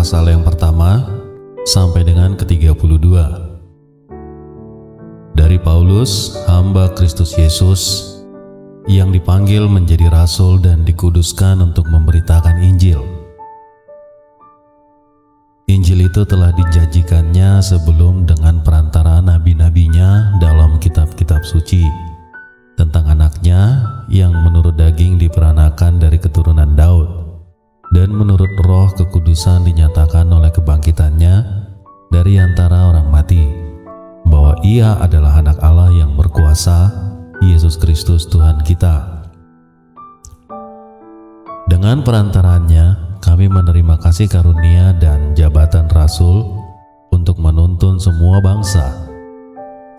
pasal yang pertama sampai dengan ke-32. Dari Paulus, hamba Kristus Yesus, yang dipanggil menjadi rasul dan dikuduskan untuk memberitakan Injil. Injil itu telah dijanjikannya sebelum dengan perantara nabi-nabinya dalam kitab-kitab suci, tentang anaknya yang menurut daging diperanakan dari keturunan Daud, dan menurut roh kekudusan dinyatakan oleh kebangkitannya dari antara orang mati, bahwa ia adalah anak Allah yang berkuasa, Yesus Kristus Tuhan kita. Dengan perantaranya kami menerima kasih karunia dan jabatan rasul untuk menuntun semua bangsa,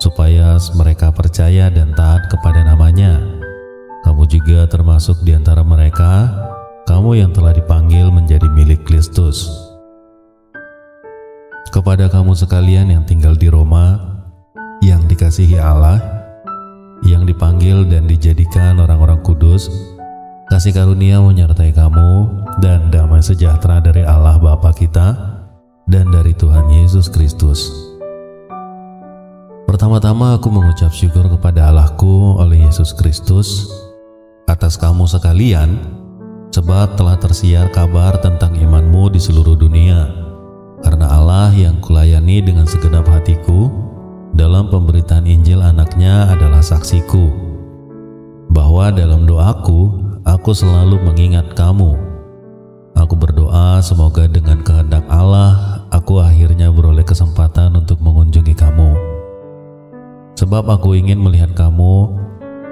supaya mereka percaya dan taat kepada namanya. Kamu juga termasuk di antara mereka, kamu yang telah dipanggil menjadi milik Kristus. Kepada kamu sekalian yang tinggal di Roma, yang dikasihi Allah, yang dipanggil dan dijadikan orang-orang kudus, kasih karunia menyertai kamu dan damai sejahtera dari Allah Bapa kita dan dari Tuhan Yesus Kristus. Pertama-tama aku mengucap syukur kepada Allahku oleh Yesus Kristus atas kamu sekalian, sebab telah tersiar kabar tentang imanmu di seluruh dunia, karena Allah yang kulayani dengan segenap hatiku dalam pemberitaan Injil anaknya adalah saksiku, bahwa dalam doaku aku selalu mengingat kamu. Aku berdoa semoga dengan kehendak Allah aku akhirnya beroleh kesempatan untuk mengunjungi kamu, sebab aku ingin melihat kamu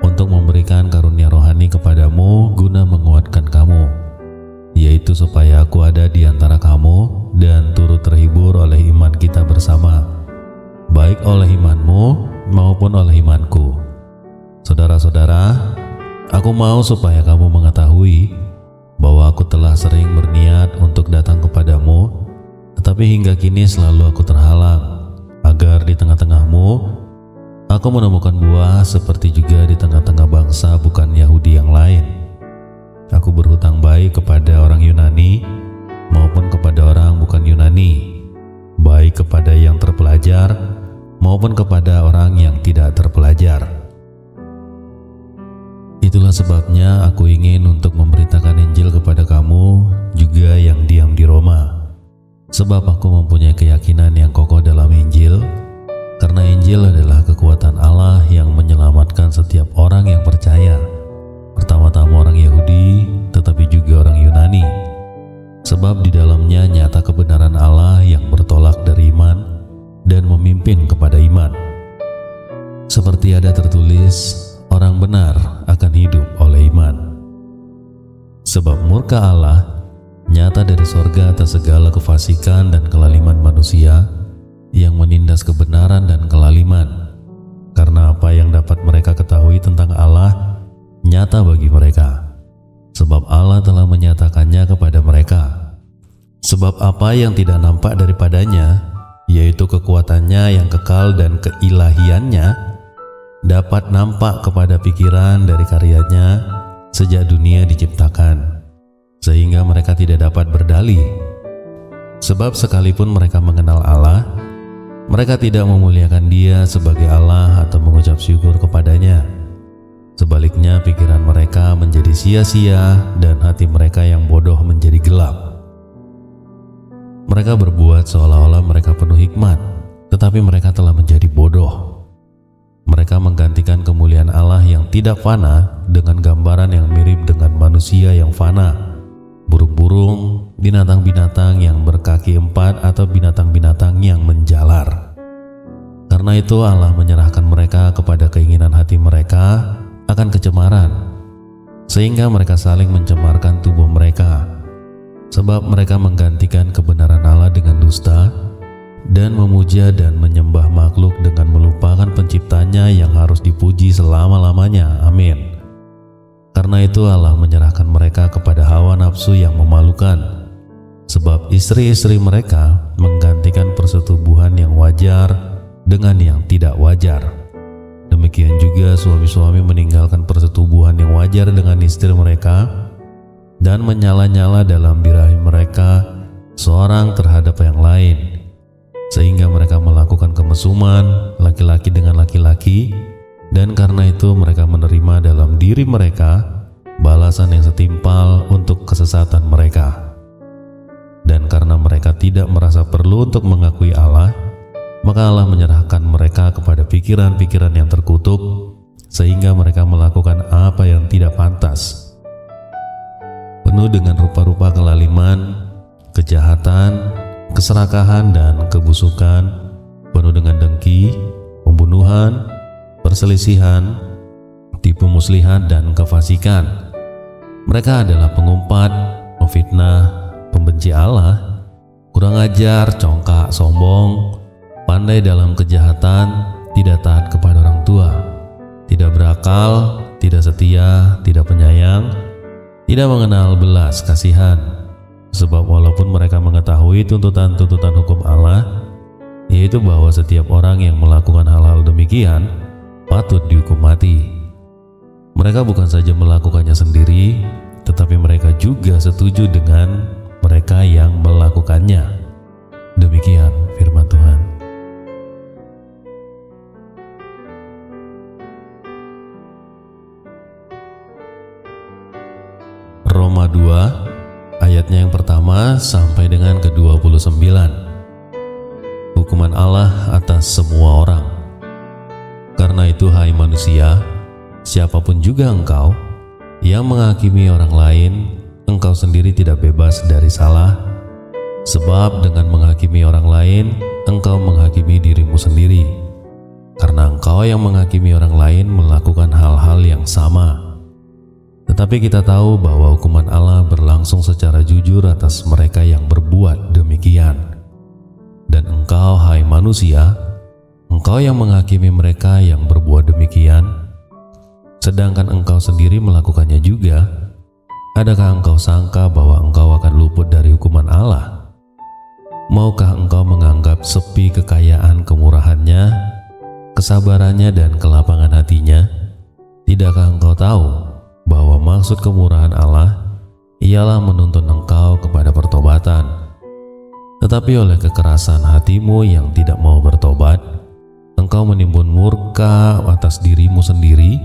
untuk memberikan karunia rohani kepadamu guna menguatkan kamu, yaitu supaya aku ada di antara kamu dan turut terhibur oleh iman kita bersama, baik oleh imanmu maupun oleh imanku. Saudara-saudara, aku mau supaya kamu mengetahui bahwa aku telah sering berniat untuk datang kepadamu, tetapi hingga kini selalu aku terhalang, agar di tengah-tengahmu aku menemukan buah seperti juga di tengah-tengah bangsa bukan Yahudi yang lain. Aku berhutang baik kepada orang Yunani maupun kepada orang bukan Yunani, baik kepada yang terpelajar maupun kepada orang yang tidak terpelajar. Itulah sebabnya aku ingin untuk memberitakan Injil kepada kamu juga yang diam di Roma, sebab aku mempunyai keyakinan yang kokoh dalam Injil, karena Injil adalah kekuatan Allah yang menyelamatkan setiap orang yang percaya, pertama-tama orang Yahudi tetapi juga orang Yunani, sebab di dalamnya nyata kebenaran Allah yang bertolak dari iman dan memimpin kepada iman. Seperti ada tertulis, orang benar akan hidup oleh iman. Sebab murka Allah nyata dari sorga atas segala kefasikan dan kelaliman manusia yang menindas kebenaran dan kelaliman, karena apa yang dapat mereka ketahui tentang Allah nyata bagi mereka, sebab Allah telah menyatakannya kepada mereka. Sebab apa yang tidak nampak daripadanya, yaitu kekuatannya yang kekal dan keilahiannya, dapat nampak kepada pikiran dari karyanya sejak dunia diciptakan, sehingga mereka tidak dapat berdalih. Sebab sekalipun mereka mengenal Allah, mereka tidak memuliakan Dia sebagai Allah atau mengucap syukur kepadanya. Sebaliknya pikiran mereka menjadi sia-sia dan hati mereka yang bodoh menjadi gelap. Mereka berbuat seolah-olah mereka penuh hikmat, tetapi mereka telah menjadi bodoh. Mereka menggantikan kemuliaan Allah yang tidak fana dengan gambaran yang mirip dengan manusia yang fana, burung-burung, binatang-binatang yang berkaki empat atau binatang-binatang yang menjalar. Karena itu Allah menyerahkan mereka kepada keinginan hati mereka akan kecemaran, sehingga mereka saling mencemarkan tubuh mereka, sebab mereka menggantikan kebenaran Allah dengan dusta, dan memuja dan menyembah makhluk dengan melupakan penciptanya yang harus dipuji selama-lamanya. Amin. Karena itu Allah menyerahkan mereka kepada hawa nafsu yang memalukan, sebab istri-istri mereka menggantikan persetubuhan yang wajar dengan yang tidak wajar. Demikian juga suami-suami meninggalkan persetubuhan yang wajar dengan istri mereka dan menyala-nyala dalam birahi mereka seorang terhadap yang lain, sehingga mereka melakukan kemesuman laki-laki dengan laki-laki, dan karena itu mereka menerima dalam diri mereka balasan yang setimpal untuk kesesatan mereka. Dan karena mereka tidak merasa perlu untuk mengakui Allah, maka Allah menyerahkan mereka kepada pikiran-pikiran yang terkutuk, sehingga mereka melakukan apa yang tidak pantas. Penuh dengan rupa-rupa kelaliman, kejahatan, keserakahan, dan kebusukan, penuh dengan dengki, pembunuhan, perselisihan, tipu muslihat, dan kefasikan. Mereka adalah pengumpat, pemfitnah, pembenci Allah, kurang ajar, congkak, sombong, pandai dalam kejahatan, tidak taat kepada orang tua, tidak berakal, tidak setia, tidak penyayang, tidak mengenal belas kasihan. Sebab walaupun mereka mengetahui tuntutan-tuntutan hukum Allah, yaitu bahwa setiap orang yang melakukan hal-hal demikian patut dihukum mati, mereka bukan saja melakukannya sendiri, tetapi mereka juga setuju dengan mereka yang melakukannya. Demikian firman Tuhan. Roma 2 ayatnya yang pertama sampai dengan ke-29. Hukuman Allah atas semua orang. Karena itu hai manusia, siapapun juga engkau yang menghakimi orang lain, engkau sendiri tidak bebas dari salah, sebab dengan menghakimi orang lain, engkau menghakimi dirimu sendiri, karena engkau yang menghakimi orang lain melakukan hal-hal yang sama. Tetapi kita tahu bahwa hukuman Allah berlangsung secara jujur atas mereka yang berbuat demikian. Dan engkau, hai manusia, engkau yang menghakimi mereka yang berbuat demikian, sedangkan engkau sendiri melakukannya juga. Adakah engkau sangka bahwa engkau akan luput dari hukuman Allah? Maukah engkau menganggap sepi kekayaan kemurahannya, kesabarannya, dan kelapangan hatinya? Tidakkah engkau tahu bahwa maksud kemurahan Allah ialah menuntun engkau kepada pertobatan? Tetapi oleh kekerasan hatimu yang tidak mau bertobat, engkau menimbun murka atas dirimu sendiri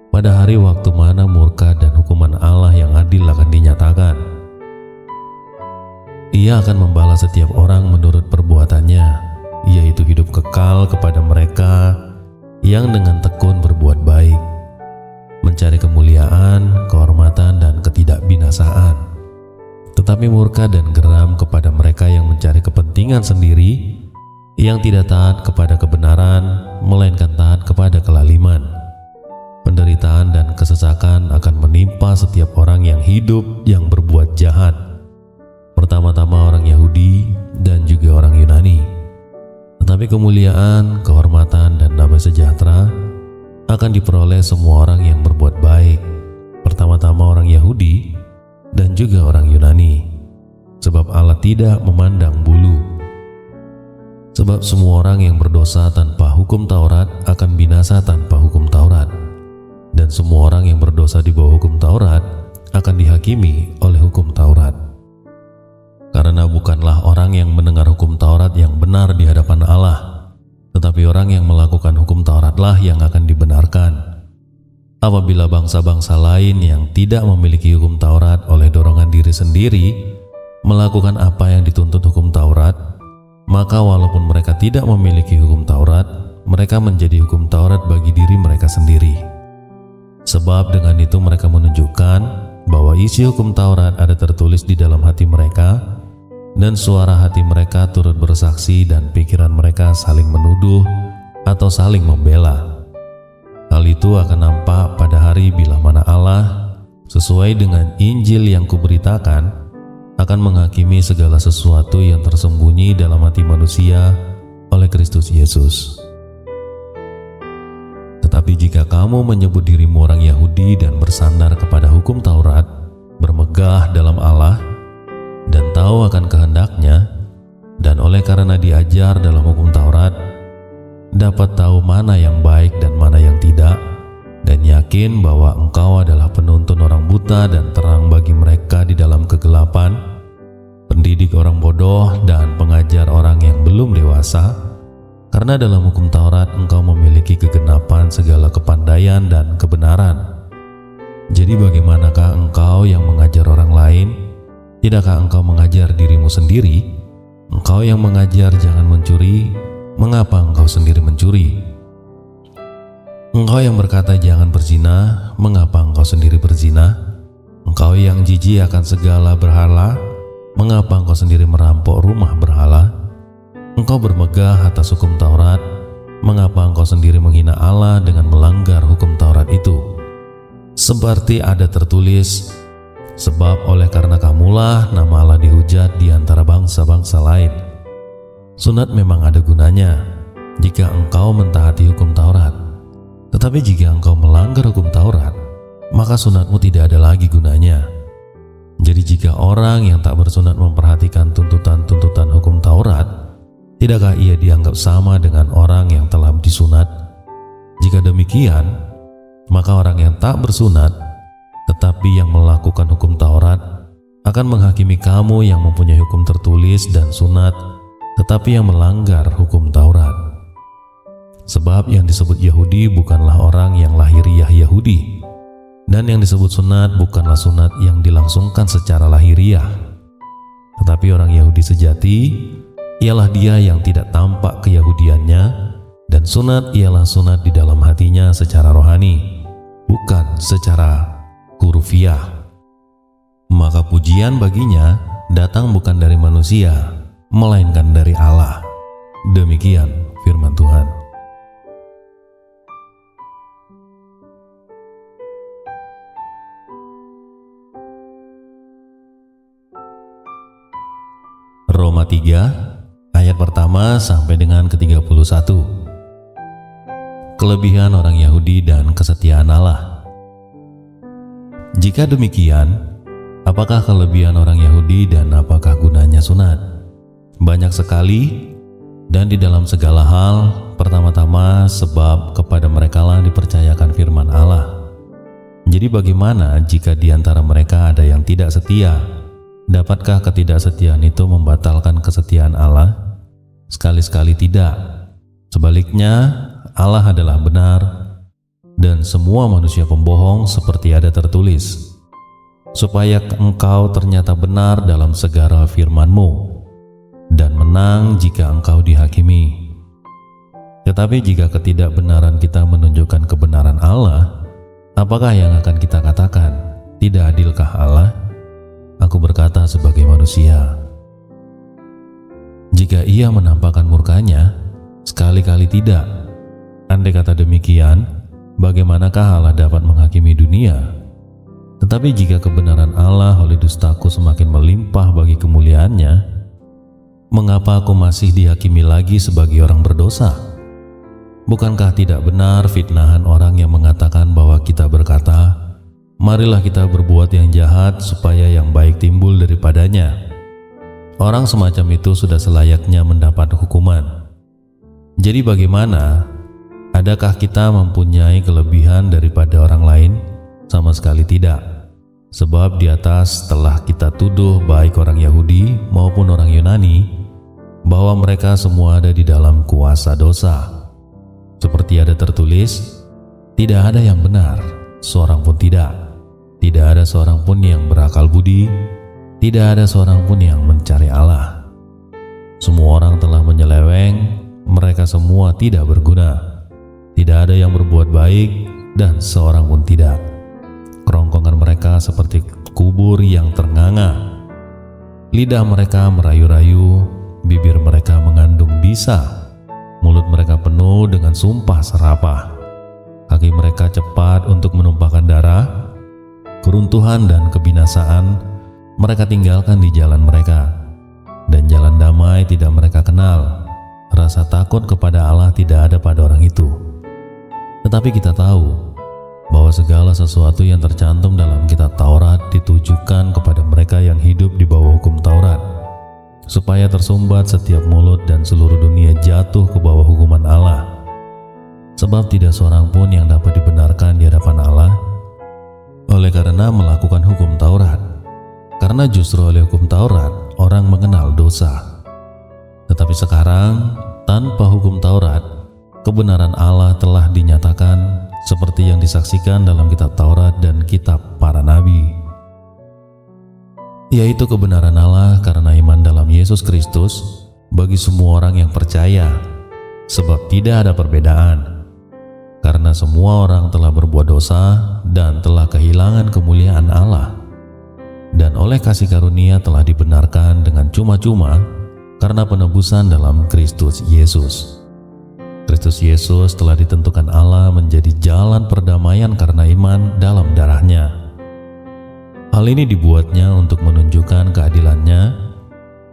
pada hari waktu mana murka dan hukuman Allah yang adil akan dinyatakan. Ia akan membalas setiap orang menurut perbuatannya, yaitu hidup kekal kepada mereka yang dengan tekun berbuat baik, mencari kemuliaan, kehormatan, dan ketidakbinasaan. Tetapi murka dan geram kepada mereka yang mencari kepentingan sendiri, yang tidak taat kepada kebenaran, melainkan taat kepada kelaliman. Penderitaan dan kesesakan akan menimpa setiap orang yang hidup yang berbuat jahat, pertama-tama orang Yahudi dan juga orang Yunani. Tetapi kemuliaan, kehormatan, dan damai sejahtera akan diperoleh semua orang yang berbuat baik, pertama-tama orang Yahudi dan juga orang Yunani. Sebab Allah tidak memandang bulu. Sebab semua orang yang berdosa tanpa hukum Taurat akan binasa tanpa hukum Taurat, dan semua orang yang berdosa di bawah hukum Taurat akan dihakimi oleh hukum Taurat. Karena bukanlah orang yang mendengar hukum Taurat yang benar di hadapan Allah, tetapi orang yang melakukan hukum Tauratlah yang akan dibenarkan. Apabila bangsa-bangsa lain yang tidak memiliki hukum Taurat oleh dorongan diri sendiri melakukan apa yang dituntut hukum Taurat, maka walaupun mereka tidak memiliki hukum Taurat, mereka menjadi hukum Taurat bagi diri mereka sendiri. Sebab dengan itu mereka menunjukkan bahwa isi hukum Taurat ada tertulis di dalam hati mereka, dan suara hati mereka turut bersaksi, dan pikiran mereka saling menuduh atau saling membela. Hal itu akan nampak pada hari bila mana Allah, sesuai dengan Injil yang kuberitakan, akan menghakimi segala sesuatu yang tersembunyi dalam hati manusia oleh Kristus Yesus. Tetapi jika kamu menyebut dirimu orang Yahudi dan bersandar kepada hukum Taurat, bermegah dalam Allah, dan tahu akan kehendaknya, dan oleh karena diajar dalam hukum Taurat, dapat tahu mana yang baik dan mana yang tidak, dan yakin bahwa engkau adalah penuntun orang buta dan terang bagi mereka di dalam kegelapan, pendidik orang bodoh dan pengajar orang yang belum dewasa, karena dalam hukum Taurat engkau memiliki kegenapan segala kepandaian dan kebenaran. Jadi bagaimanakah engkau yang mengajar orang lain? Tidakkah engkau mengajar dirimu sendiri? Engkau yang mengajar jangan mencuri, mengapa engkau sendiri mencuri? Engkau yang berkata jangan berzina, mengapa engkau sendiri berzina? Engkau yang jijik akan segala berhala, mengapa engkau sendiri merampok rumah berhala? Engkau bermegah atas hukum Taurat, mengapa engkau sendiri menghina Allah dengan melanggar hukum Taurat itu? Seperti ada tertulis, sebab oleh karena kamulah nama Allah dihujat di antara bangsa-bangsa lain. Sunat memang ada gunanya jika engkau mentaati hukum Taurat, tetapi jika engkau melanggar hukum Taurat, maka sunatmu tidak ada lagi gunanya. Jadi jika orang yang tak bersunat memperhatikan tuntutan-tuntutan hukum Taurat, tidakkah ia dianggap sama dengan orang yang telah disunat? Jika demikian, maka orang yang tak bersunat tetapi yang melakukan hukum Taurat akan menghakimi kamu yang mempunyai hukum tertulis dan sunat tetapi yang melanggar hukum Taurat. Sebab yang disebut Yahudi bukanlah orang yang lahiriah Yahudi, dan yang disebut sunat bukanlah sunat yang dilangsungkan secara lahiriah, tetapi orang Yahudi sejati ialah dia yang tidak tampak keyahudiannya, dan sunat ialah sunat di dalam hatinya secara rohani, bukan secara hurufiah. Maka pujian baginya datang bukan dari manusia, melainkan dari Allah. Demikian firman Tuhan. Roma 3 ayat pertama sampai dengan ke-31. Kelebihan orang Yahudi dan kesetiaan Allah. Jika demikian, apakah kelebihan orang Yahudi dan apakah gunanya sunat? Banyak sekali, dan di dalam segala hal. Pertama-tama sebab kepada merekalah dipercayakan firman Allah. Jadi bagaimana jika di antara mereka ada yang tidak setia? Dapatkah ketidaksetiaan itu membatalkan kesetiaan Allah? Sekali-sekali tidak. Sebaliknya, Allah adalah benar, dan semua manusia pembohong seperti ada tertulis, supaya engkau ternyata benar dalam segala firman-Mu, dan menang jika engkau dihakimi. Tetapi jika ketidakbenaran kita menunjukkan kebenaran Allah, apakah yang akan kita katakan? Tidak adilkah Allah? Aku berkata sebagai manusia. Jika ia menampakkan murkanya, sekali-kali tidak. Andai kata demikian, bagaimanakah Allah dapat menghakimi dunia? Tetapi jika kebenaran Allah oleh dustaku semakin melimpah bagi kemuliaannya, mengapa aku masih dihakimi lagi sebagai orang berdosa? Bukankah tidak benar fitnahan orang yang mengatakan bahwa kita berkata, marilah kita berbuat yang jahat supaya yang baik timbul daripadanya. Orang semacam itu sudah selayaknya mendapat hukuman. Jadi bagaimana? Adakah kita mempunyai kelebihan daripada orang lain? Sama sekali tidak. Sebab di atas telah kita tuduh baik orang Yahudi maupun orang Yunani, bahwa mereka semua ada di dalam kuasa dosa. Seperti ada tertulis, tidak ada yang benar, seorang pun tidak. Tidak ada seorang pun yang berakal budi, tidak ada seorang pun yang mencari Allah. Semua orang telah menyeleweng, mereka semua tidak berguna. Tidak ada yang berbuat baik, dan seorang pun tidak. Kerongkongan mereka seperti kubur yang ternganga. Lidah mereka merayu-rayu, bibir mereka mengandung bisa, mulut mereka penuh dengan sumpah serapah. Kaki mereka cepat untuk menumpahkan darah. Keruntuhan dan kebinasaan mereka tinggalkan di jalan mereka, dan jalan damai tidak mereka kenal. Rasa takut kepada Allah tidak ada pada orang itu. Tetapi kita tahu bahwa segala sesuatu yang tercantum dalam kitab Taurat ditujukan kepada mereka yang hidup di bawah hukum Taurat, supaya tersumbat setiap mulut dan seluruh dunia jatuh ke bawah hukuman Allah. Sebab tidak seorang pun yang dapat dibenarkan di hadapan Allah oleh karena melakukan hukum Taurat. Karena justru oleh hukum Taurat orang mengenal dosa. Tetapi sekarang, tanpa hukum Taurat, kebenaran Allah telah dinyatakan seperti yang disaksikan dalam kitab Taurat dan kitab para nabi, yaitu kebenaran Allah karena iman dalam Yesus Kristus bagi semua orang yang percaya, sebab tidak ada perbedaan, karena semua orang telah berbuat dosa dan telah kehilangan kemuliaan Allah, dan oleh kasih karunia telah dibenarkan dengan cuma-cuma karena penebusan dalam Kristus Yesus. Kristus Yesus telah ditentukan Allah menjadi jalan perdamaian karena iman dalam darah-Nya. Hal ini dibuatnya untuk menunjukkan keadilan-Nya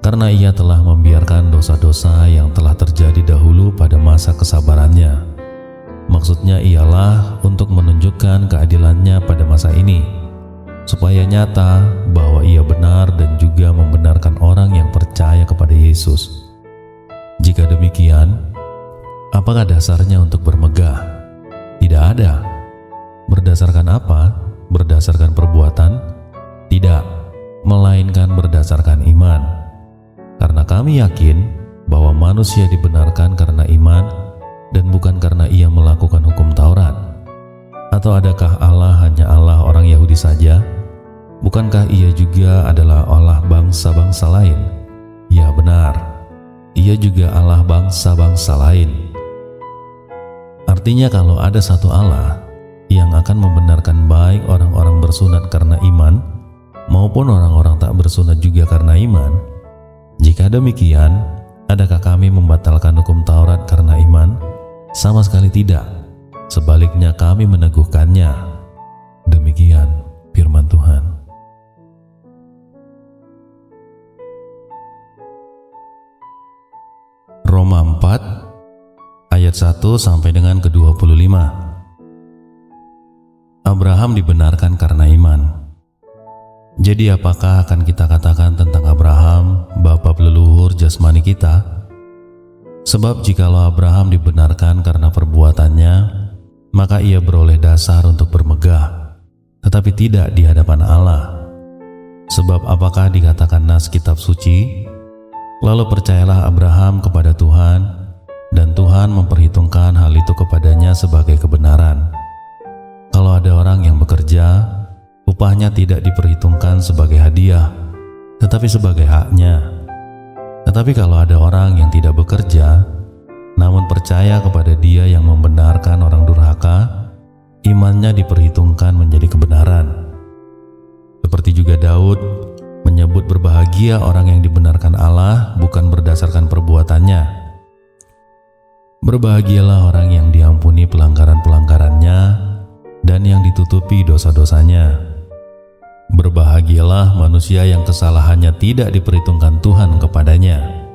karena Ia telah membiarkan dosa-dosa yang telah terjadi dahulu pada masa kesabaran-Nya. Maksudnya ialah untuk menunjukkan keadilan-Nya pada masa ini, supaya nyata bahwa Ia benar dan juga membenarkan orang yang percaya kepada Yesus. Jika demikian, apakah dasarnya untuk bermegah? Tidak ada. Berdasarkan apa? Berdasarkan perbuatan? Tidak, melainkan berdasarkan iman. Karena kami yakin bahwa manusia dibenarkan karena iman dan bukan karena ia melakukan hukum Taurat. Atau adakah Allah hanya Allah orang Yahudi saja? Bukankah Ia juga adalah Allah bangsa-bangsa lain? Ya benar, Ia juga Allah bangsa-bangsa lain. Artinya kalau ada satu Allah yang akan membenarkan baik orang-orang bersunat karena iman maupun orang-orang tak bersunat juga karena iman, jika demikian, adakah kami membatalkan hukum Taurat karena iman? Sama sekali tidak. Sebaliknya kami meneguhkannya. Demikian firman Tuhan. Roma 4 ayat 1 sampai dengan ke-25. Abraham dibenarkan karena iman. Jadi apakah akan kita katakan tentang Abraham, bapa leluhur jasmani kita? Sebab jikalau Abraham dibenarkan karena perbuatannya, maka ia beroleh dasar untuk bermegah, tetapi tidak di hadapan Allah. Sebab apakah dikatakan nas kitab suci? Lalu percayalah Abraham kepada Tuhan, dan Tuhan memperhitungkan hal itu kepadanya sebagai kebenaran. Kalau ada orang yang bekerja, upahnya tidak diperhitungkan sebagai hadiah, tetapi sebagai haknya. Tetapi kalau ada orang yang tidak bekerja, namun percaya kepada Dia yang membenarkan orang durhaka, imannya diperhitungkan menjadi kebenaran. Seperti juga Daud menyebut berbahagia orang yang dibenarkan Allah bukan berdasarkan perbuatannya. Berbahagialah orang yang diampuni pelanggaran-pelanggarannya dan yang ditutupi dosa-dosanya. Berbahagialah manusia yang kesalahannya tidak diperhitungkan Tuhan kepadanya.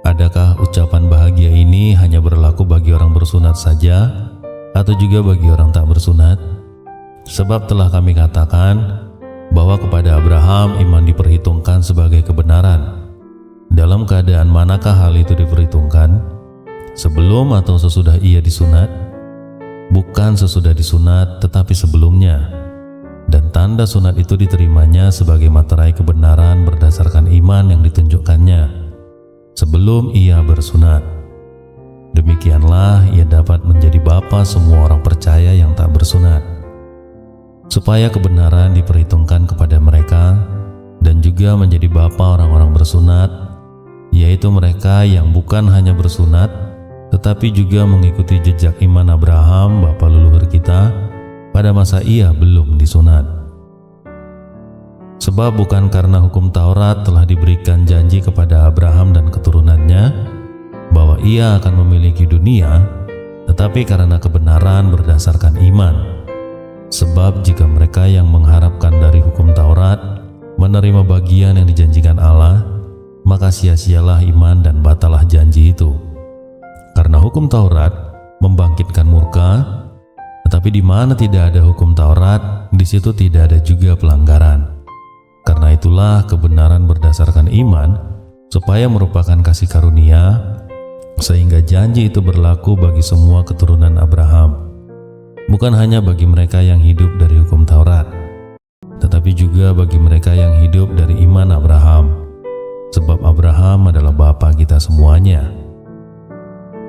Adakah ucapan bahagia ini hanya berlaku bagi orang bersunat saja, atau juga bagi orang tak bersunat? Sebab telah kami katakan bahwa kepada Abraham iman diperhitungkan sebagai kebenaran. Dalam keadaan manakah hal itu diperhitungkan? Sebelum atau sesudah ia disunat? Bukan sesudah disunat, tetapi sebelumnya. Dan tanda sunat itu diterimanya sebagai materai kebenaran berdasarkan iman yang ditunjukkannya sebelum ia bersunat. Demikianlah ia dapat menjadi bapa semua orang percaya yang tak bersunat, supaya kebenaran diperhitungkan kepada mereka, dan juga menjadi bapa orang-orang bersunat, yaitu mereka yang bukan hanya bersunat, tetapi juga mengikuti jejak iman Abraham, bapa leluhur kita, pada masa ia belum disunat. Sebab bukan karena hukum Taurat telah diberikan janji kepada Abraham dan keturunannya bahwa ia akan memiliki dunia, tetapi karena kebenaran berdasarkan iman. Sebab jika mereka yang mengharapkan dari hukum Taurat menerima bagian yang dijanjikan Allah, maka sia-sialah iman dan batalah janji itu. Karena hukum Taurat membangkitkan murka, tetapi di mana tidak ada hukum Taurat, di situ tidak ada juga pelanggaran. Karena itulah kebenaran berdasarkan iman, supaya merupakan kasih karunia, sehingga janji itu berlaku bagi semua keturunan Abraham, bukan hanya bagi mereka yang hidup dari hukum Taurat, tetapi juga bagi mereka yang hidup dari iman Abraham. Sebab Bapa kita semuanya.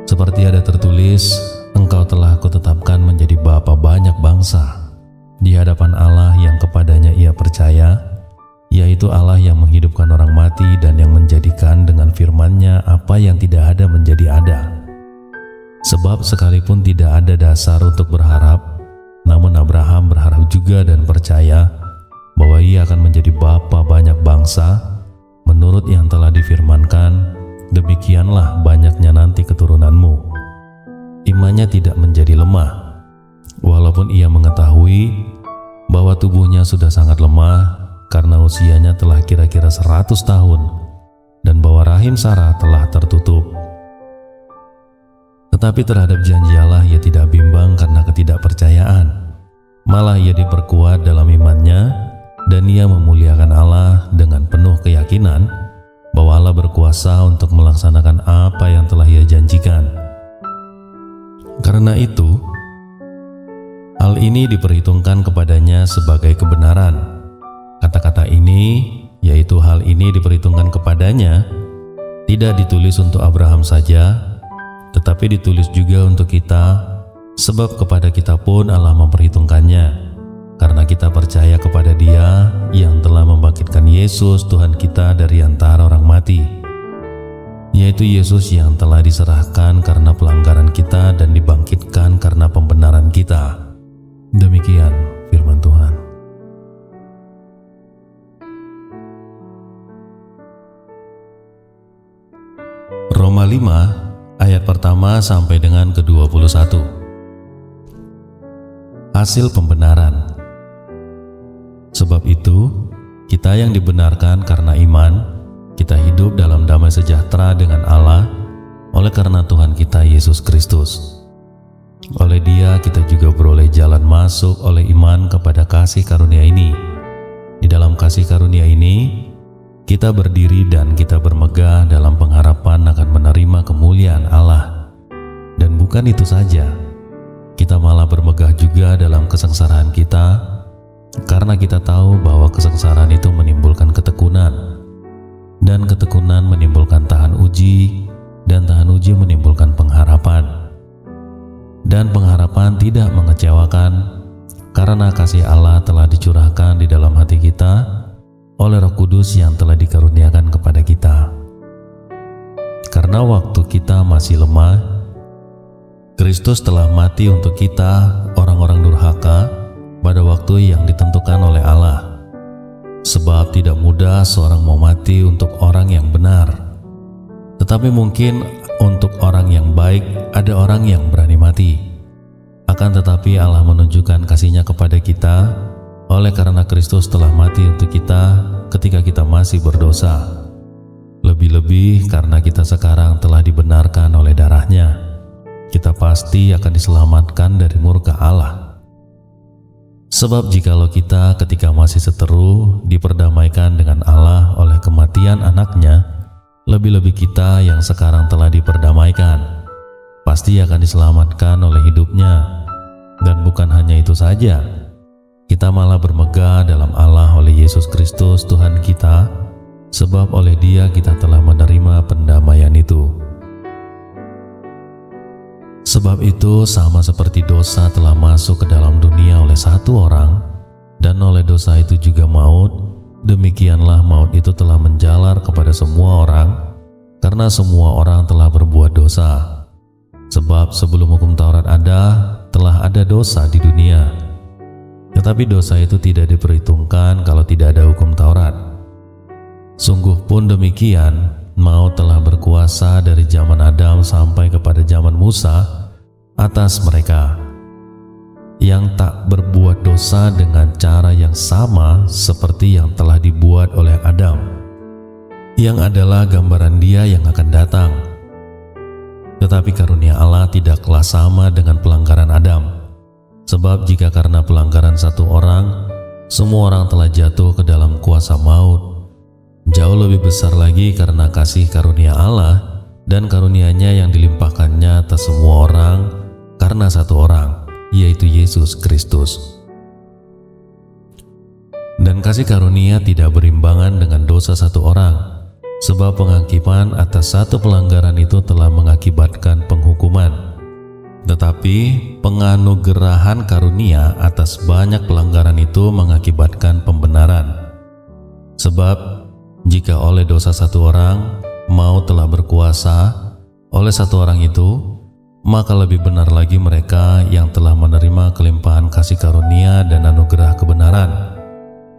Seperti ada tertulis, Engkau telah kutetapkan menjadi bapa banyak bangsa di hadapan Allah yang kepadanya ia percaya, yaitu Allah yang menghidupkan orang mati dan yang menjadikan dengan firman-Nya apa yang tidak ada menjadi ada. Sebab sekalipun tidak ada dasar untuk berharap, namun Abraham berharap juga dan percaya bahwa ia akan menjadi bapa banyak bangsa menurut yang telah difirmankan, demikianlah banyaknya nanti keturunanmu. Imannya tidak menjadi lemah, walaupun ia mengetahui bahwa tubuhnya sudah sangat lemah karena usianya telah kira-kira 100 tahun dan bahwa rahim Sarah telah tertutup. Tetapi terhadap janji Allah ia tidak bimbang karena ketidakpercayaan. Malah ia diperkuat dalam imannya dan ia memuliakan Allah dengan penuh keyakinan bahwa Allah berkuasa untuk melaksanakan apa yang telah ia janjikan. Karena itu, hal ini diperhitungkan kepadanya sebagai kebenaran. Kata-kata ini, yaitu hal ini diperhitungkan kepadanya, tidak ditulis untuk Abraham saja, tetapi ditulis juga untuk kita, sebab kepada kita pun Allah memperhitungkannya, karena kita percaya kepada Dia yang telah membangkitkan Yesus Tuhan kita dari antara orang mati, yaitu Yesus yang telah diserahkan karena pelanggaran kita dan dibangkitkan karena pembenaran kita. Demikian firman Tuhan. Roma 5 ayat pertama sampai dengan ke-21. Hasil pembenaran. Sebab itu, kita yang dibenarkan karena iman, kita hidup dalam damai sejahtera dengan Allah oleh karena Tuhan kita Yesus Kristus. Oleh Dia kita juga beroleh jalan masuk oleh iman kepada kasih karunia ini. Di dalam kasih karunia ini, kita berdiri dan kita bermegah dalam pengharapan akan menerima kemuliaan Allah. Dan bukan itu saja, kita malah bermegah juga dalam kesengsaraan kita, karena kita tahu bahwa kesengsaraan itu menimbulkan ketekunan, dan ketekunan menimbulkan tahan uji, dan tahan uji menimbulkan pengharapan. Dan pengharapan tidak mengecewakan, karena kasih Allah telah dicurahkan di dalam hati kita oleh Roh Kudus yang telah dikaruniakan kepada kita. Karena waktu kita masih lemah, Kristus telah mati untuk kita, orang-orang durhaka, pada waktu yang ditentukan oleh Allah. Sebab tidak mudah seorang mau mati untuk orang yang benar, tetapi mungkin untuk orang yang baik ada orang yang berani mati. Akan tetapi Allah menunjukkan kasih-Nya kepada kita oleh karena Kristus telah mati untuk kita ketika kita masih berdosa. Lebih-lebih karena kita sekarang telah dibenarkan oleh darah-Nya, kita pasti akan diselamatkan dari murka Allah. Sebab jikalau kita ketika masih seteru diperdamaikan dengan Allah oleh kematian anak-Nya, lebih-lebih kita yang sekarang telah diperdamaikan pasti akan diselamatkan oleh hidup-Nya. Dan bukan hanya itu saja, kita malah bermegah dalam Allah oleh Yesus Kristus Tuhan kita, sebab oleh Dia kita telah menerima pendamaian itu. Sebab itu sama seperti dosa telah masuk ke dalam dunia oleh satu orang, dan oleh dosa itu juga maut, demikianlah maut itu telah menjalar kepada semua orang, karena semua orang telah berbuat dosa. Sebab sebelum hukum Taurat ada, telah ada dosa di dunia. Tetapi dosa itu tidak diperhitungkan kalau tidak ada hukum Taurat. Sungguh pun demikian, maut telah berkuasa dari zaman Adam sampai kepada zaman Musa atas mereka yang tak berbuat dosa dengan cara yang sama seperti yang telah dibuat oleh Adam, yang adalah gambaran Dia yang akan datang. Tetapi karunia Allah tidaklah sama dengan pelanggaran Adam. Sebab jika karena pelanggaran satu orang, semua orang telah jatuh ke dalam kuasa maut, jauh lebih besar lagi karena kasih karunia Allah dan karunia-Nya yang dilimpahkannya atas semua orang karena satu orang, yaitu Yesus Kristus. Dan kasih karunia tidak berimbangan dengan dosa satu orang, Sebab penghakiman atas satu pelanggaran itu telah mengakibatkan penghukuman, tetapi penganugerahan karunia atas banyak pelanggaran itu mengakibatkan pembenaran. Sebab jika oleh dosa satu orang maut telah berkuasa oleh satu orang itu, maka lebih benar lagi mereka yang telah menerima kelimpahan kasih karunia dan anugerah kebenaran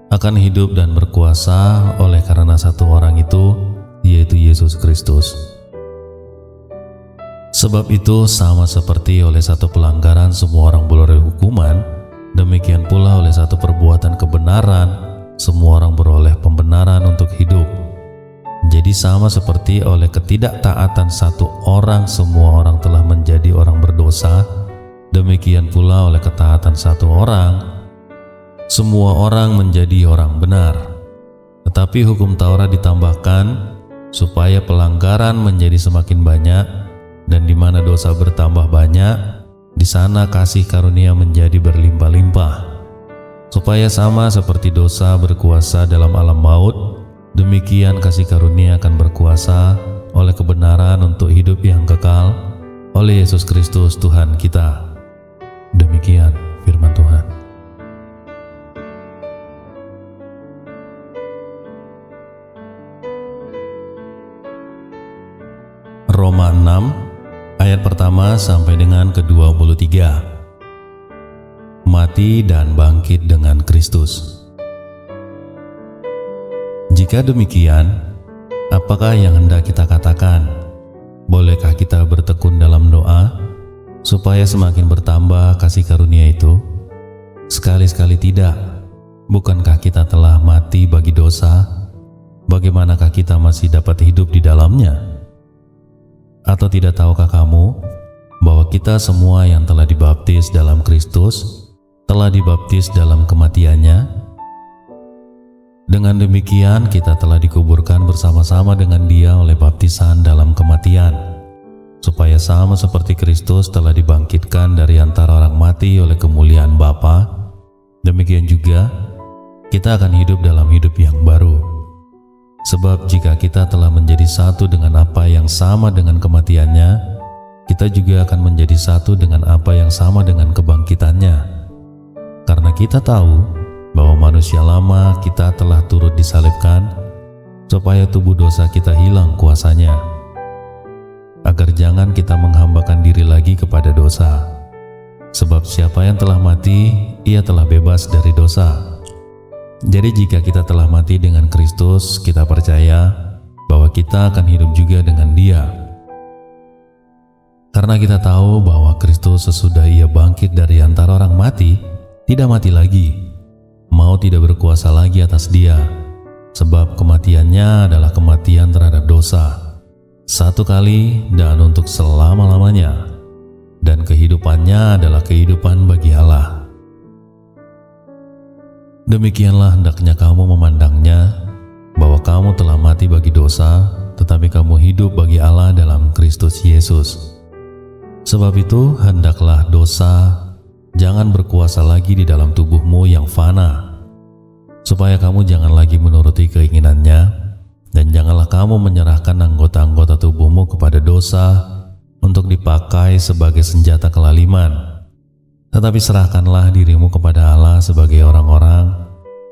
akan hidup dan berkuasa oleh karena satu orang itu, yaitu Yesus Kristus. Sebab itu sama seperti oleh satu pelanggaran semua orang beroleh hukuman, demikian pula oleh satu perbuatan kebenaran semua orang beroleh pembenaran untuk hidup. Jadi sama seperti oleh ketidaktaatan satu orang semua orang telah menjadi orang berdosa, demikian pula oleh ketaatan satu orang semua orang menjadi orang benar. Tetapi hukum Taurat ditambahkan supaya pelanggaran menjadi semakin banyak, dan di mana dosa bertambah banyak, di sana kasih karunia menjadi berlimpah-limpah. Supaya sama seperti dosa berkuasa dalam alam maut, demikian kasih karunia akan berkuasa oleh kebenaran untuk hidup yang kekal oleh Yesus Kristus Tuhan kita. Demikian firman Tuhan. Roma 6 ayat pertama sampai dengan ke-23. Mati dan bangkit dengan Kristus. Jika demikian, apakah yang hendak kita katakan? Bolehkah kita bertekun dalam doa supaya semakin bertambah kasih karunia itu? Sekali-sekali tidak. Bukankah kita telah mati bagi dosa? Bagaimanakah kita masih dapat hidup di dalamnya? Atau tidak tahukah kamu bahwa kita semua yang telah dibaptis dalam Kristus telah dibaptis dalam kematiannya? Dengan demikian kita telah dikuburkan bersama-sama dengan Dia oleh baptisan dalam kematian, supaya sama seperti Kristus telah dibangkitkan dari antara orang mati oleh kemuliaan Bapa, demikian juga kita akan hidup dalam hidup yang baru. Sebab jika kita telah menjadi satu dengan apa yang sama dengan kematiannya, kita juga akan menjadi satu dengan apa yang sama dengan kebangkitannya. Karena kita tahu bahwa manusia lama kita telah turut disalibkan, supaya tubuh dosa kita hilang kuasanya, agar jangan kita menghambakan diri lagi kepada dosa. Sebab siapa yang telah mati, ia telah bebas dari dosa. Jadi jika kita telah mati dengan Kristus, kita percaya bahwa kita akan hidup juga dengan Dia. Karena kita tahu bahwa Kristus sesudah Ia bangkit dari antara orang mati, tidak mati lagi, maut tidak berkuasa lagi atas Dia, sebab kematiannya adalah kematian terhadap dosa, satu kali dan untuk selama-lamanya, dan kehidupannya adalah kehidupan bagi Allah. Demikianlah hendaknya kamu memandangnya, bahwa kamu telah mati bagi dosa, tetapi kamu hidup bagi Allah dalam Kristus Yesus. Sebab itu hendaklah dosa jangan berkuasa lagi di dalam tubuhmu yang fana, supaya kamu jangan lagi menuruti keinginannya, dan janganlah kamu menyerahkan anggota-anggota tubuhmu kepada dosa untuk dipakai sebagai senjata kelaliman. Tetapi serahkanlah dirimu kepada Allah sebagai orang-orang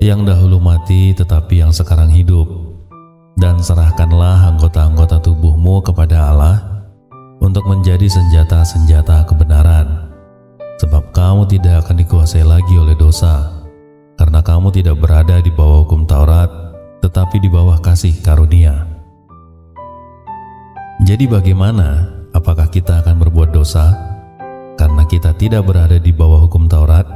yang dahulu mati tetapi yang sekarang hidup, dan serahkanlah anggota-anggota tubuhmu kepada Allah untuk menjadi senjata-senjata kebenaran. Sebab kamu tidak akan dikuasai lagi oleh dosa, karena kamu tidak berada di bawah hukum Taurat, tetapi di bawah kasih karunia. Jadi bagaimana? Apakah kita akan berbuat dosa? Karena kita tidak berada di bawah hukum Taurat,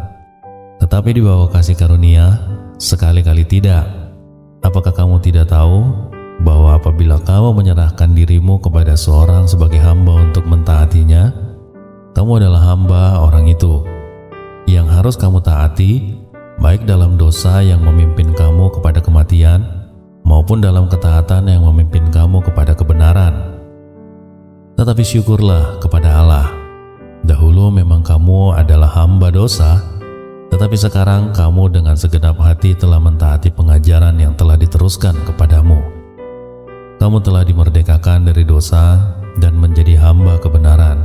tetapi di bawah kasih karunia? Sekali-kali tidak. Apakah kamu tidak tahu bahwa apabila kamu menyerahkan dirimu kepada seorang sebagai hamba untuk mentaatinya, kamu adalah hamba orang itu, yang harus kamu taati, baik dalam dosa yang memimpin kamu kepada kematian, maupun dalam ketaatan yang memimpin kamu kepada kebenaran. Tetapi syukurlah kepada Allah, dahulu memang kamu adalah hamba dosa, tetapi sekarang kamu dengan segenap hati telah mentaati pengajaran yang telah diteruskan kepadamu. Kamu telah dimerdekakan dari dosa dan menjadi hamba kebenaran.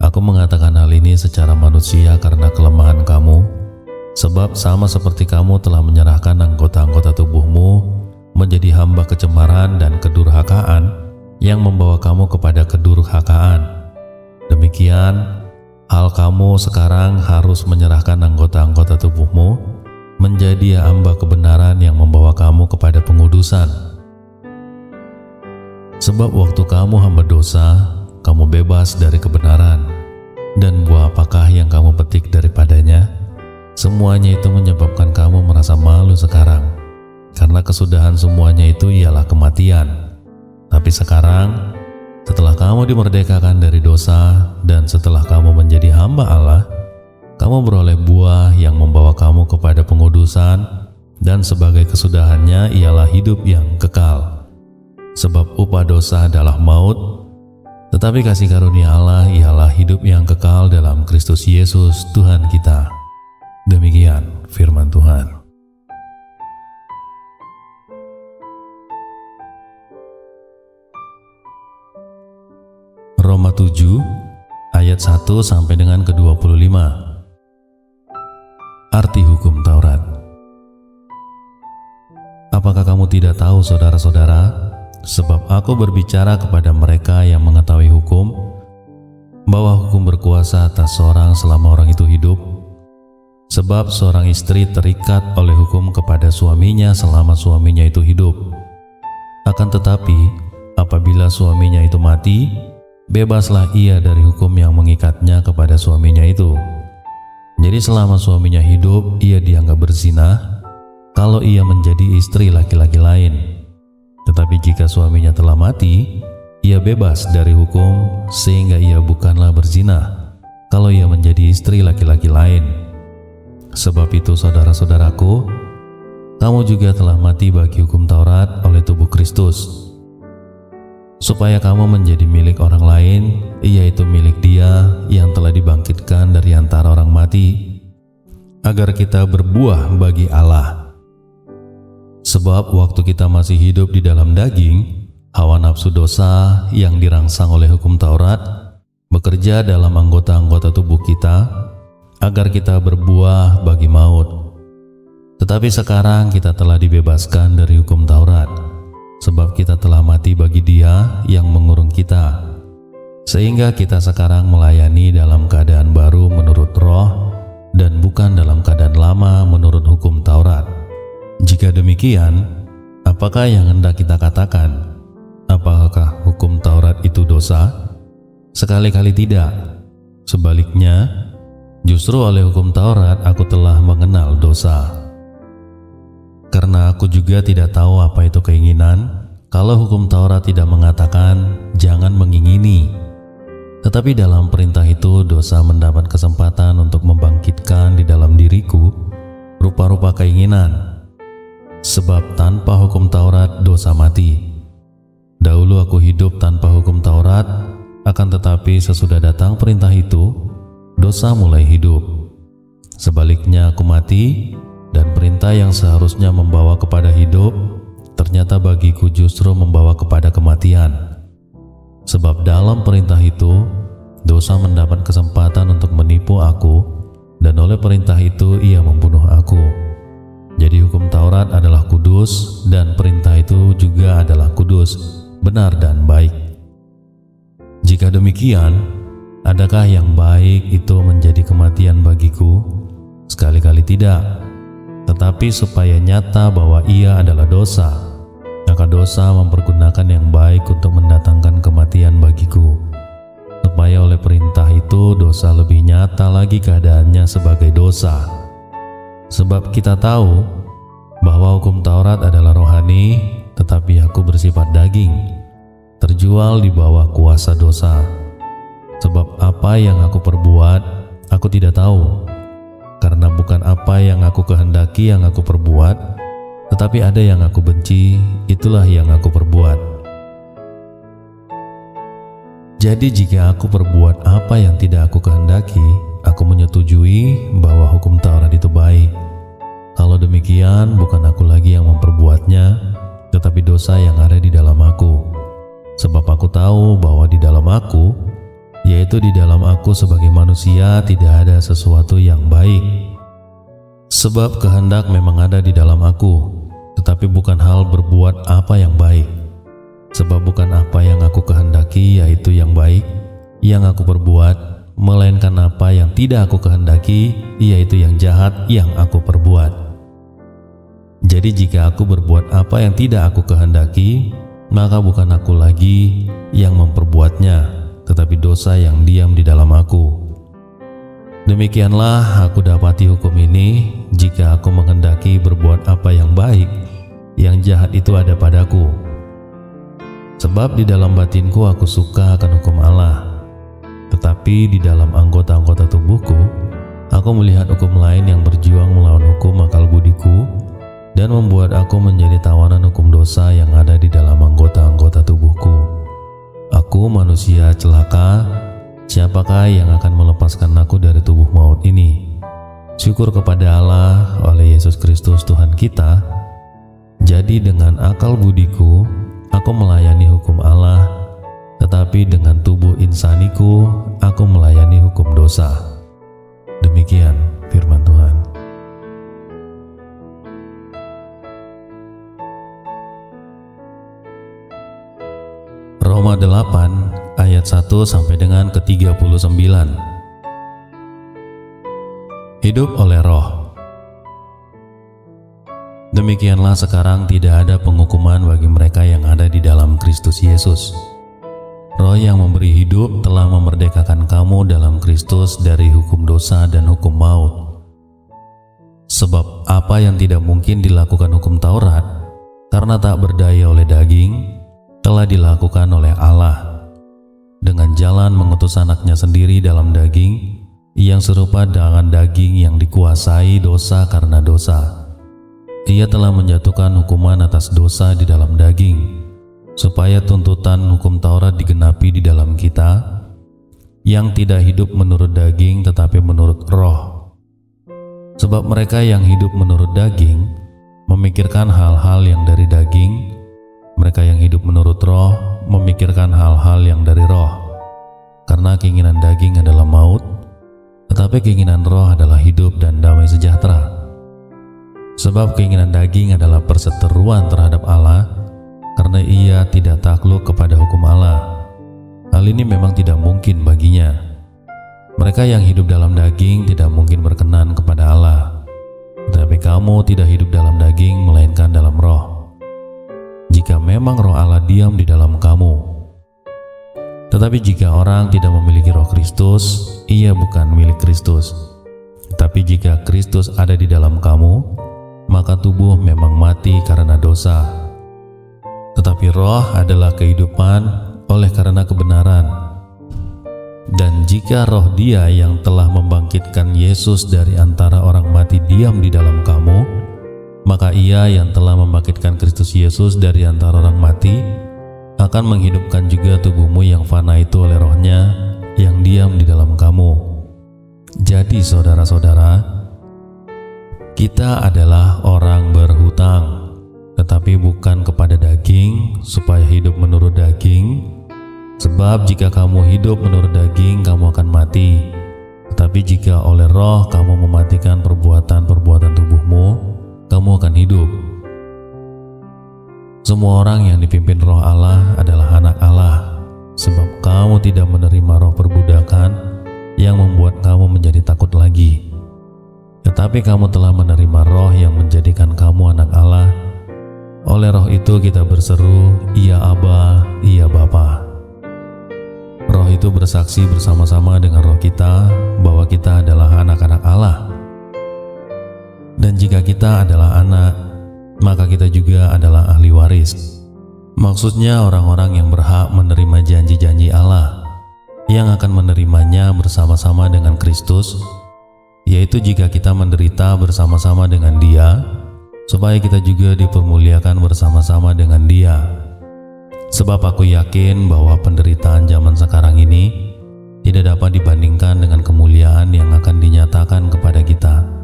Aku mengatakan hal ini secara manusia karena kelemahan kamu, sebab sama seperti kamu telah menyerahkan anggota-anggota tubuhmu menjadi hamba kecemaran dan kedurhakaan yang membawa kamu kepada kedurhakaan. Demikian, hal kamu sekarang harus menyerahkan anggota-anggota tubuhmu menjadi hamba kebenaran yang membawa kamu kepada pengudusan. Sebab waktu kamu hamba dosa, kamu bebas dari kebenaran. Dan buah apakah yang kamu petik daripadanya? Semuanya itu menyebabkan kamu merasa malu sekarang, karena kesudahan semuanya itu ialah kematian. Tapi sekarang, setelah kamu dimerdekakan dari dosa dan setelah kamu menjadi hamba Allah, kamu beroleh buah yang membawa kamu kepada pengudusan, dan sebagai kesudahannya ialah hidup yang kekal. Sebab upah dosa adalah maut, tetapi kasih karunia Allah ialah hidup yang kekal dalam Kristus Yesus Tuhan kita. Demikian firman Tuhan. Roma 7 ayat 1 sampai dengan ke-25. Arti hukum Taurat. Apakah kamu tidak tahu, saudara-saudara, sebab aku berbicara kepada mereka yang mengetahui hukum, bahwa hukum berkuasa atas seorang selama orang itu hidup. Sebab seorang istri terikat oleh hukum kepada suaminya selama suaminya itu hidup. Akan tetapi, apabila suaminya itu mati, bebaslah ia dari hukum yang mengikatnya kepada suaminya itu. Jadi selama suaminya hidup, ia dianggap berzina kalau ia menjadi istri laki-laki lain. Tetapi jika suaminya telah mati, ia bebas dari hukum sehingga ia bukanlah berzina kalau ia menjadi istri laki-laki lain. Sebab itu saudara-saudaraku, kamu juga telah mati bagi hukum Taurat oleh tubuh Kristus, supaya kamu menjadi milik orang lain, yaitu milik Dia yang telah dibangkitkan dari antara orang mati, agar kita berbuah bagi Allah. Sebab waktu kita masih hidup di dalam daging, hawa nafsu dosa yang dirangsang oleh hukum Taurat bekerja dalam anggota-anggota tubuh kita agar kita berbuah bagi maut. Tetapi sekarang kita telah dibebaskan dari hukum Taurat, sebab kita telah mati bagi Dia yang mengurung kita, sehingga kita sekarang melayani dalam keadaan baru menurut roh dan bukan dalam keadaan lama menurut hukum Taurat. Jika demikian, apakah yang hendak kita katakan? Apakah hukum Taurat itu dosa? Sekali-kali tidak. Sebaliknya, justru oleh hukum Taurat aku telah mengenal dosa. Karena aku juga tidak tahu apa itu keinginan, kalau hukum Taurat tidak mengatakan jangan mengingini. Tetapi dalam perintah itu dosa mendapat kesempatan untuk membangkitkan di dalam diriku rupa-rupa keinginan. Sebab tanpa hukum Taurat dosa mati. Dahulu aku hidup tanpa hukum Taurat, akan tetapi sesudah datang perintah itu, dosa mulai hidup. Sebaliknya aku mati, dan perintah yang seharusnya membawa kepada hidup, ternyata bagiku justru membawa kepada kematian. Sebab dalam perintah itu, dosa mendapat kesempatan untuk menipu aku, dan oleh perintah itu ia membunuh aku. Jadi hukum Taurat adalah kudus, dan perintah itu juga adalah kudus, benar dan baik. Jika demikian, adakah yang baik itu menjadi kematian bagiku? Sekali-kali tidak. Tetapi supaya nyata bahwa ia adalah dosa, maka dosa mempergunakan yang baik untuk mendatangkan kematian bagiku. Supaya oleh perintah itu dosa lebih nyata lagi keadaannya sebagai dosa. Sebab kita tahu bahwa hukum Taurat adalah rohani, tetapi aku bersifat daging, terjual di bawah kuasa dosa. Sebab apa yang aku perbuat, aku tidak tahu, karena bukan apa yang aku kehendaki yang aku perbuat, tetapi ada yang aku benci, itulah yang aku perbuat. Jadi jika aku perbuat apa yang tidak aku kehendaki, aku menyetujui bahwa hukum Taurat itu baik. Kalau demikian, bukan aku lagi yang memperbuatnya, tetapi dosa yang ada di dalam aku. aku, yaitu di dalam aku sebagai manusia tidak ada sesuatu yang baik. Sebab kehendak memang ada di dalam aku, tetapi bukan hal berbuat apa yang baik. Sebab bukan apa yang aku kehendaki yaitu yang baik yang aku perbuat, melainkan apa yang tidak aku kehendaki yaitu yang jahat yang aku perbuat. Jadi jika aku berbuat apa yang tidak aku kehendaki, maka bukan aku lagi yang memperbuatnya, tetapi dosa yang diam di dalam aku. Demikianlah aku dapati hukum ini, jika aku menghendaki berbuat apa yang baik, yang jahat itu ada padaku. Sebab di dalam batinku aku suka akan hukum Allah, tetapi di dalam anggota-anggota tubuhku, aku melihat hukum lain yang berjuang melawan hukum akal budiku dan membuat aku menjadi tawanan hukum dosa yang ada di dalam anggota-anggota tubuhku. Aku manusia celaka, siapakah yang akan melepaskan aku dari tubuh maut ini? Syukur kepada Allah oleh Yesus Kristus Tuhan kita. Jadi dengan akal budiku, aku melayani hukum Allah, tetapi dengan tubuh insaniku, aku melayani hukum dosa. Demikian firman Tuhan. Roma 8 ayat 1 sampai dengan ke-39. Hidup oleh Roh. Demikianlah sekarang tidak ada penghukuman bagi mereka yang ada di dalam Kristus Yesus. Roh yang memberi hidup telah memerdekakan kamu dalam Kristus dari hukum dosa dan hukum maut. Sebab apa yang tidak mungkin dilakukan hukum Taurat, karena tak berdaya oleh daging, telah dilakukan oleh Allah dengan jalan mengutus anaknya sendiri dalam daging, yang serupa dengan daging yang dikuasai dosa karena dosa. Ia telah menjatuhkan hukuman atas dosa di dalam daging, supaya tuntutan hukum Taurat digenapi di dalam kita, yang tidak hidup menurut daging tetapi menurut Roh. Sebab mereka yang hidup menurut daging memikirkan hal-hal yang dari daging, mereka yang hidup menurut Roh memikirkan hal-hal yang dari Roh. Karena keinginan daging adalah maut, tetapi keinginan Roh adalah hidup dan damai sejahtera. Sebab keinginan daging adalah perseteruan terhadap Allah, karena ia tidak takluk kepada hukum Allah. Hal ini memang tidak mungkin baginya. Mereka yang hidup dalam daging tidak mungkin berkenan kepada Allah. Tetapi kamu tidak hidup dalam daging, melainkan dalam Roh, jika memang Roh Allah diam di dalam kamu. Tetapi jika orang tidak memiliki Roh Kristus, ia bukan milik Kristus. Tapi jika Kristus ada di dalam kamu, maka tubuh memang mati karena dosa, tetapi Roh adalah kehidupan oleh karena kebenaran. Dan jika Roh Dia yang telah membangkitkan Yesus dari antara orang mati diam di dalam kamu, maka Ia yang telah membangkitkan Kristus Yesus dari antara orang mati akan menghidupkan juga tubuhmu yang fana itu oleh Roh-Nya yang diam di dalam kamu. Jadi saudara-saudara, kita adalah orang berhutang, tetapi bukan kepada daging, supaya hidup menurut daging. Sebab jika kamu hidup menurut daging, kamu akan mati. Tetapi jika oleh Roh kamu mematikan perbuatan-perbuatan tubuhmu, kamu akan hidup. Semua orang yang dipimpin Roh Allah adalah anak Allah, sebab kamu tidak menerima roh perbudakan yang membuat kamu menjadi takut lagi. Tetapi kamu telah menerima Roh yang menjadikan kamu anak Allah. Oleh Roh itu kita berseru, "Ya Aba, ya Bapa." Roh itu bersaksi bersama-sama dengan roh kita bahwa kita adalah anak-anak Allah. Dan jika kita adalah anak, maka kita juga adalah ahli waris. Maksudnya orang-orang yang berhak menerima janji-janji Allah, yang akan menerimanya bersama-sama dengan Kristus, yaitu jika kita menderita bersama-sama dengan Dia, supaya kita juga dipermuliakan bersama-sama dengan Dia. Sebab aku yakin bahwa penderitaan zaman sekarang ini tidak dapat dibandingkan dengan kemuliaan yang akan dinyatakan kepada kita.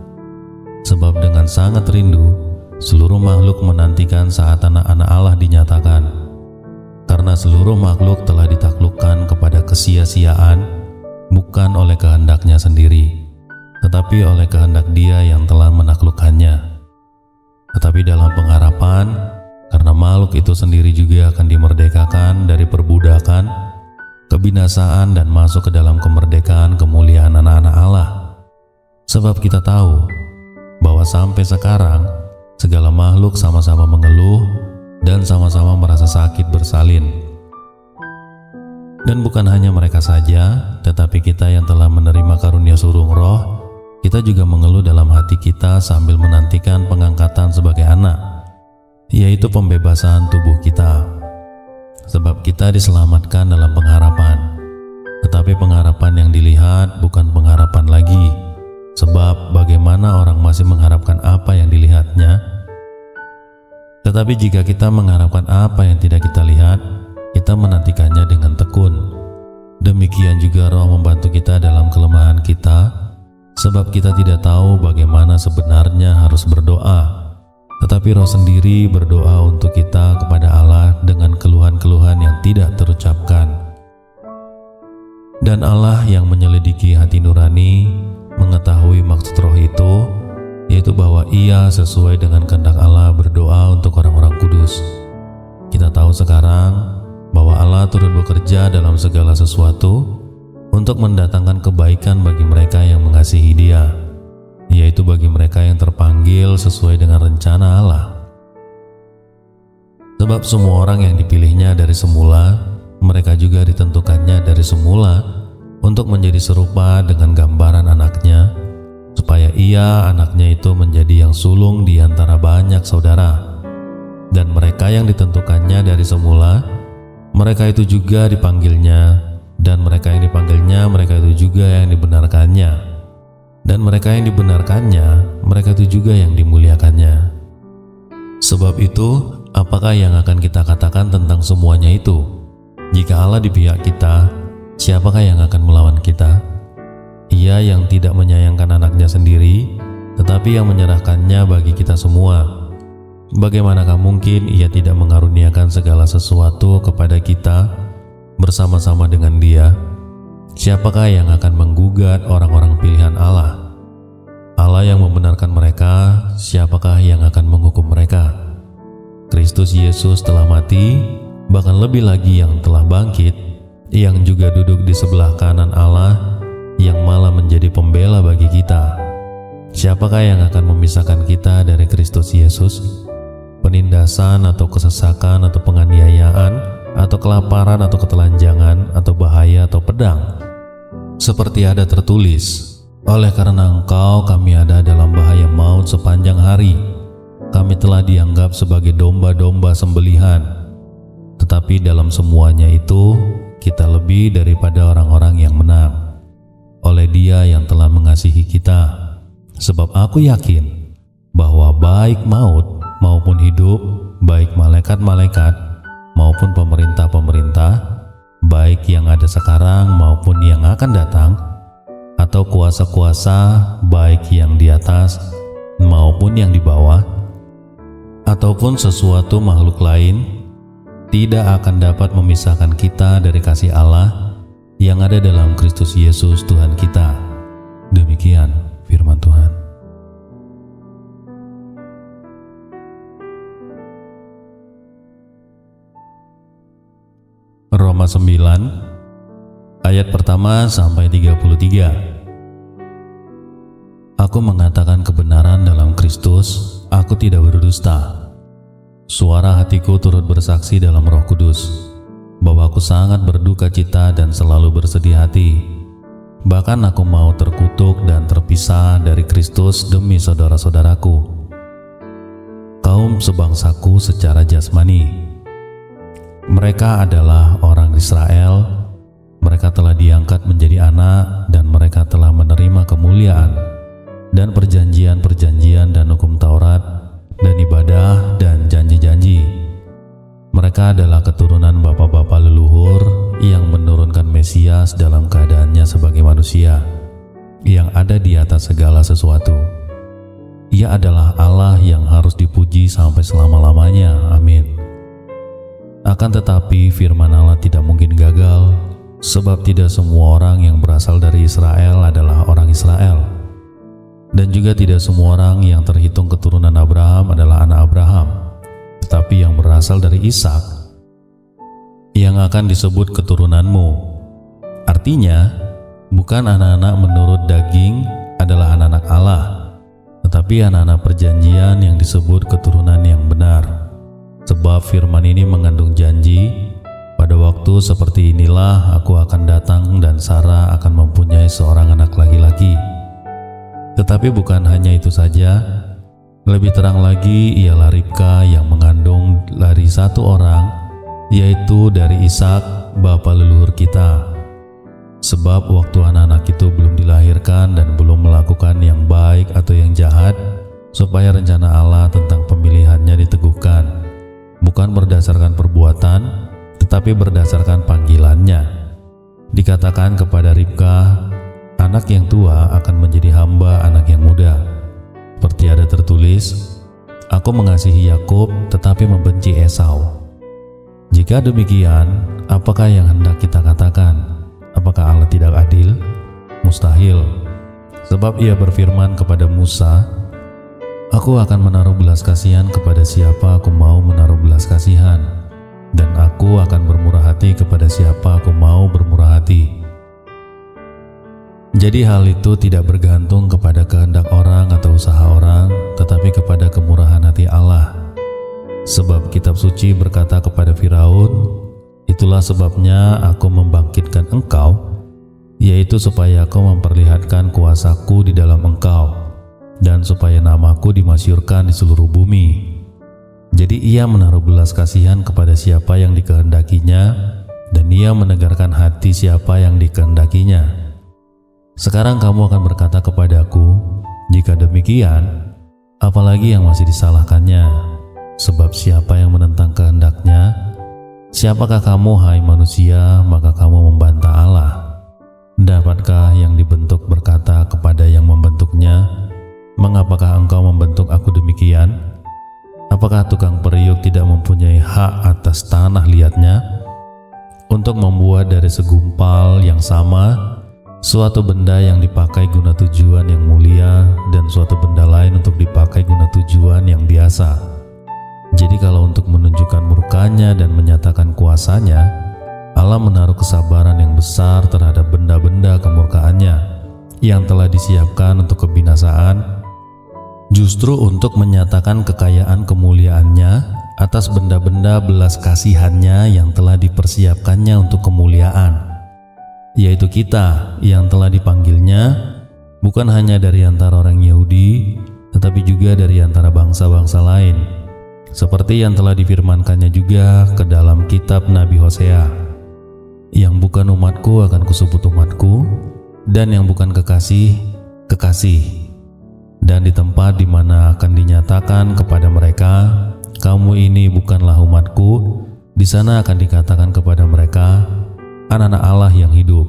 Sebab dengan sangat rindu, seluruh makhluk menantikan saat anak-anak Allah dinyatakan, karena seluruh makhluk telah ditaklukkan dijatuhkan kepada kesia-siaan bukan oleh kehendaknya sendiri, tetapi oleh kehendak Dia yang telah menaklukkannya. Tetapi dalam pengharapan, karena makhluk itu sendiri juga akan dimerdekakan dari perbudakan, kebinasaan dan masuk ke dalam kemerdekaan kemuliaan anak-anak Allah. Sebab kita tahu bahwa sampai sekarang segala makhluk sama-sama mengeluh dan sama-sama merasa sakit bersalin. Dan bukan hanya mereka saja, tetapi kita yang telah menerima karunia surung roh, kita juga mengeluh dalam hati kita sambil menantikan pengangkatan sebagai anak, yaitu pembebasan tubuh kita. Sebab kita diselamatkan dalam pengharapan, tetapi pengharapan yang dilihat bukan pengharapan lagi. Sebab bagaimana orang masih mengharapkan apa yang dilihatnya? Tetapi jika kita mengharapkan apa yang tidak kita lihat, kita menantikannya dengan tekun. Demikian juga Roh membantu kita dalam kelemahan kita, sebab kita tidak tahu bagaimana sebenarnya harus berdoa. Tetapi Roh sendiri berdoa untuk kita kepada Allah dengan keluhan-keluhan yang tidak terucapkan. Dan Allah yang menyelidiki hati nurani mengetahui maksud Roh itu, yaitu bahwa Ia sesuai dengan kehendak Allah berdoa untuk orang-orang kudus. Kita tahu sekarang bahwa Allah turut bekerja dalam segala sesuatu untuk mendatangkan kebaikan bagi mereka yang mengasihi Dia, yaitu bagi mereka yang terpanggil sesuai dengan rencana Allah. Sebab semua orang yang dipilihnya dari semula, mereka juga ditentukannya dari semula untuk menjadi serupa dengan gambaran anaknya, supaya Ia, anaknya itu, menjadi yang sulung di antara banyak saudara. Dan mereka yang ditentukannya dari semula, mereka itu juga dipanggilnya, dan mereka yang dipanggilnya, mereka itu juga yang dibenarkannya, dan mereka yang dibenarkannya, mereka itu juga yang dimuliakannya. Sebab itu, apakah yang akan kita katakan tentang semuanya itu? Jika Allah di pihak kita, siapakah yang akan melawan kita? Ia yang tidak menyayangkan anaknya sendiri, tetapi yang menyerahkannya bagi kita semua. Bagaimanakah mungkin Ia tidak mengaruniakan segala sesuatu kepada kita bersama-sama dengan Dia? Siapakah yang akan menggugat orang-orang pilihan Allah? Allah yang membenarkan mereka, siapakah yang akan menghukum mereka? Kristus Yesus telah mati, bahkan lebih lagi yang telah bangkit, yang juga duduk di sebelah kanan Allah, yang malah menjadi pembela bagi kita. Siapakah yang akan memisahkan kita dari Kristus Yesus? Penindasan atau kesesakan atau penganiayaan atau kelaparan atau ketelanjangan atau bahaya atau pedang? Seperti ada tertulis, oleh karena Engkau kami ada dalam bahaya maut sepanjang hari. Kami telah dianggap sebagai domba-domba sembelihan. Tetapi dalam semuanya itu, kita lebih daripada orang-orang yang menang, oleh Dia yang telah mengasihi kita. Sebab aku yakin bahwa baik maut maupun hidup, baik malaikat-malaikat maupun pemerintah-pemerintah, baik yang ada sekarang maupun yang akan datang, atau kuasa-kuasa, baik yang di atas maupun yang di bawah, ataupun sesuatu makhluk lain, tidak akan dapat memisahkan kita dari kasih Allah yang ada dalam Kristus Yesus Tuhan kita. Demikian firman Tuhan. Roma 9 ayat pertama sampai 33. Aku mengatakan kebenaran dalam Kristus, aku tidak berdusta. Suara hatiku turut bersaksi dalam Roh Kudus bahwa aku sangat berduka cita dan selalu bersedih hati. Bahkan aku mau terkutuk dan terpisah dari Kristus demi saudara-saudaraku, kaum sebangsaku secara jasmani. Mereka adalah orang Israel, mereka telah diangkat menjadi anak, dan mereka telah menerima kemuliaan dan perjanjian-perjanjian dan hukum Taurat dan ibadah dan janji-janji. Mereka adalah keturunan bapa-bapa leluhur yang menurunkan Mesias dalam keadaannya sebagai manusia yang ada di atas segala sesuatu. Ia adalah Allah yang harus dipuji sampai selama-lamanya. Amin. Akan tetapi firman Allah tidak mungkin gagal, sebab tidak semua orang yang berasal dari Israel adalah orang Israel. Dan juga tidak semua orang yang terhitung keturunan Abraham adalah anak Abraham, tetapi yang berasal dari Ishak yang akan disebut keturunanmu. Artinya, bukan anak-anak menurut daging adalah anak-anak Allah, tetapi anak-anak perjanjian yang disebut keturunan yang benar. Sebab firman ini mengandung janji, pada waktu seperti inilah aku akan datang dan Sarah akan mempunyai seorang anak laki-laki. Tetapi bukan hanya itu saja, lebih terang lagi ialah Ribka yang mengandung dari satu orang, yaitu dari Ishak bapa leluhur kita. Sebab waktu anak-anak itu belum dilahirkan dan belum melakukan yang baik atau yang jahat, supaya rencana Allah tentang pemilihannya diteguhkan, bukan berdasarkan perbuatan, tetapi berdasarkan panggilannya. Dikatakan kepada Ribka, anak yang tua akan menjadi hamba anak yang muda. Seperti ada tertulis, aku mengasihi Yakub tetapi membenci Esau. Jika demikian, apakah yang hendak kita katakan? Apakah Allah tidak adil? Mustahil. Sebab Ia berfirman kepada Musa, aku akan menaruh belas kasihan kepada siapa aku mau menaruh belas kasihan, dan aku akan bermurah hati kepada siapa aku mau bermurah hati. Jadi hal itu tidak bergantung kepada kehendak orang atau usaha orang, tetapi kepada kemurahan hati Allah. Sebab kitab suci berkata kepada Firaun, itulah sebabnya aku membangkitkan engkau, yaitu supaya aku memperlihatkan kuasaku di dalam engkau, dan supaya namaku dimasyurkan di seluruh bumi. Jadi ia menaruh belas kasihan kepada siapa yang dikehendakinya, dan ia menegarkan hati siapa yang dikehendakinya. Sekarang kamu akan berkata kepadaku, jika demikian, apalagi yang masih disalahkannya? Sebab siapa yang menentang kehendaknya? Siapakah kamu, hai manusia, maka kamu membantah Allah? Dapatkah yang dibentuk berkata kepada yang membentuknya, mengapakah engkau membentuk aku demikian? Apakah tukang periuk tidak mempunyai hak atas tanah liatnya untuk membuat dari segumpal yang sama suatu benda yang dipakai guna tujuan yang mulia dan suatu benda lain untuk dipakai guna tujuan yang biasa? Jadi kalau untuk menunjukkan murkanya dan menyatakan kuasanya, Allah menaruh kesabaran yang besar terhadap benda-benda kemurkaannya yang telah disiapkan untuk kebinasaan, justru untuk menyatakan kekayaan kemuliaannya atas benda-benda belas kasihannya yang telah dipersiapkannya untuk kemuliaan, yaitu kita yang telah dipanggilnya, bukan hanya dari antara orang Yahudi, tetapi juga dari antara bangsa-bangsa lain, seperti yang telah difirmankannya juga ke dalam kitab Nabi Hosea, yang bukan umatku akan kusebut umatku, dan yang bukan kekasih, kekasih. Dan di tempat di mana akan dinyatakan kepada mereka, kamu ini bukanlah umatku, di sana akan dikatakan kepada mereka, anak-anak Allah yang hidup.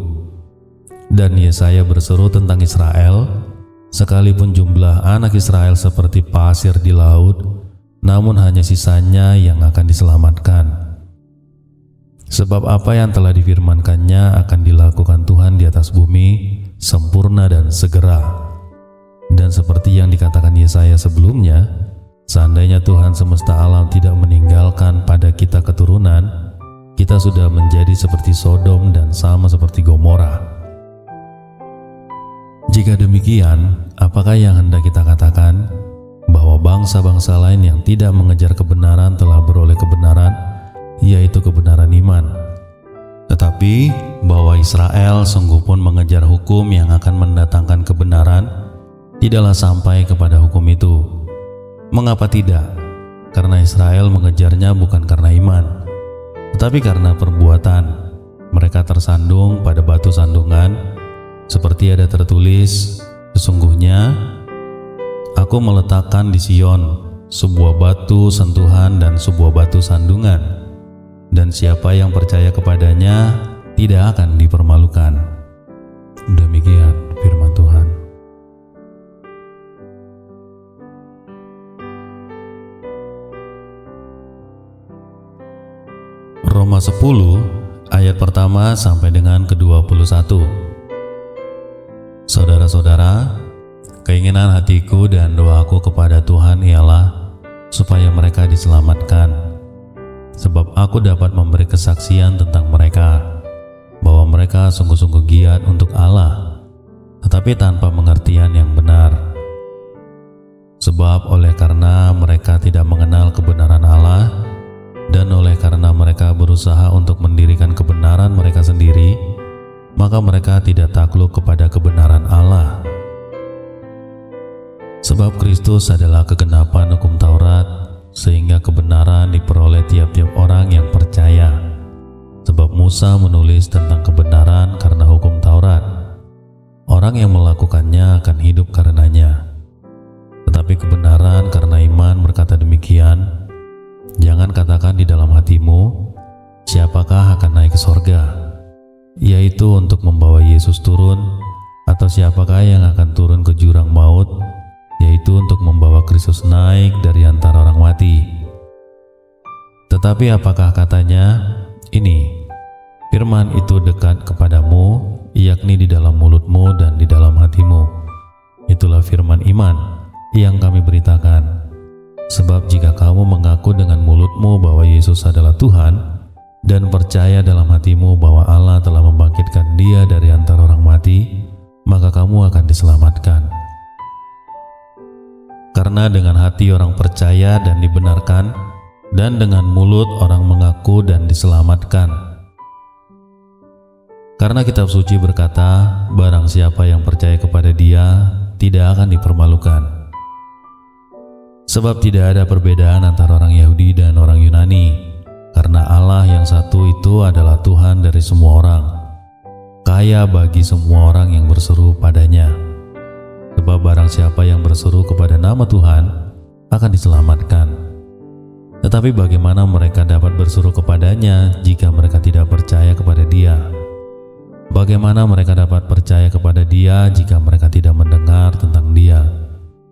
Dan Yesaya berseru tentang Israel, sekalipun jumlah anak Israel seperti pasir di laut, namun hanya sisanya yang akan diselamatkan. Sebab apa yang telah difirmankannya akan dilakukan Tuhan di atas bumi, sempurna dan segera. Dan seperti yang dikatakan Yesaya sebelumnya, seandainya Tuhan semesta alam tidak meninggalkan pada kita keturunan, kita sudah menjadi seperti Sodom dan sama seperti Gomora. Jika demikian, apakah yang hendak kita katakan? Bahwa bangsa-bangsa lain yang tidak mengejar kebenaran telah beroleh kebenaran, yaitu kebenaran iman. Tetapi bahwa Israel sungguh pun mengejar hukum yang akan mendatangkan kebenaran, tidaklah sampai kepada hukum itu. Mengapa tidak? Karena Israel mengejarnya bukan karena iman, tetapi karena perbuatan. Mereka tersandung pada batu sandungan, seperti ada tertulis, sesungguhnya aku meletakkan di Sion sebuah batu sentuhan dan sebuah batu sandungan, dan siapa yang percaya kepadanya tidak akan dipermalukan. Demikian firman Tuhan. Roma 10 ayat pertama sampai dengan ke-21. Saudara-saudara, keinginan hatiku dan doaku kepada Tuhan ialah supaya mereka diselamatkan, sebab aku dapat memberi kesaksian tentang mereka, bahwa mereka sungguh-sungguh giat untuk Allah, tetapi tanpa pengertian yang benar. Sebab oleh karena mereka tidak mengenal kebenaran Allah, dan oleh karena mereka berusaha untuk mendirikan kebenaran mereka sendiri, maka mereka tidak takluk kepada kebenaran Allah. Sebab Kristus adalah kegenapan hukum Taurat, sehingga kebenaran diperoleh tiap-tiap orang yang percaya. Sebab Musa menulis tentang kebenaran karena hukum Taurat. Orang yang melakukannya akan hidup karenanya. Tetapi kebenaran karena iman berkata demikian, jangan katakan di dalam hatimu, siapakah akan naik ke sorga, yaitu untuk membawa Yesus turun, atau siapakah yang akan turun ke jurang maut, yaitu untuk membawa Kristus naik dari antara orang mati. Tetapi apakah katanya? Ini, firman itu dekat kepadamu, yakni di dalam mulutmu dan di dalam hatimu. Itulah firman iman yang kami beritakan. Sebab jika kamu mengaku dengan mulutmu bahwa Yesus adalah Tuhan, dan percaya dalam hatimu bahwa Allah telah membangkitkan Dia dari antara orang mati, maka kamu akan diselamatkan. Karena dengan hati orang percaya dan dibenarkan, dan dengan mulut orang mengaku dan diselamatkan. Karena kitab suci berkata, barang siapa yang percaya kepada Dia tidak akan dipermalukan. Sebab tidak ada perbedaan antara orang Yahudi dan orang Yunani, karena Allah yang satu itu adalah Tuhan dari semua orang, kaya bagi semua orang yang berseru padanya. Sebab barang siapa yang berseru kepada nama Tuhan akan diselamatkan. Tetapi bagaimana mereka dapat berseru kepadanya jika mereka tidak percaya kepada Dia? Bagaimana mereka dapat percaya kepada Dia jika mereka tidak mendengar tentang Dia?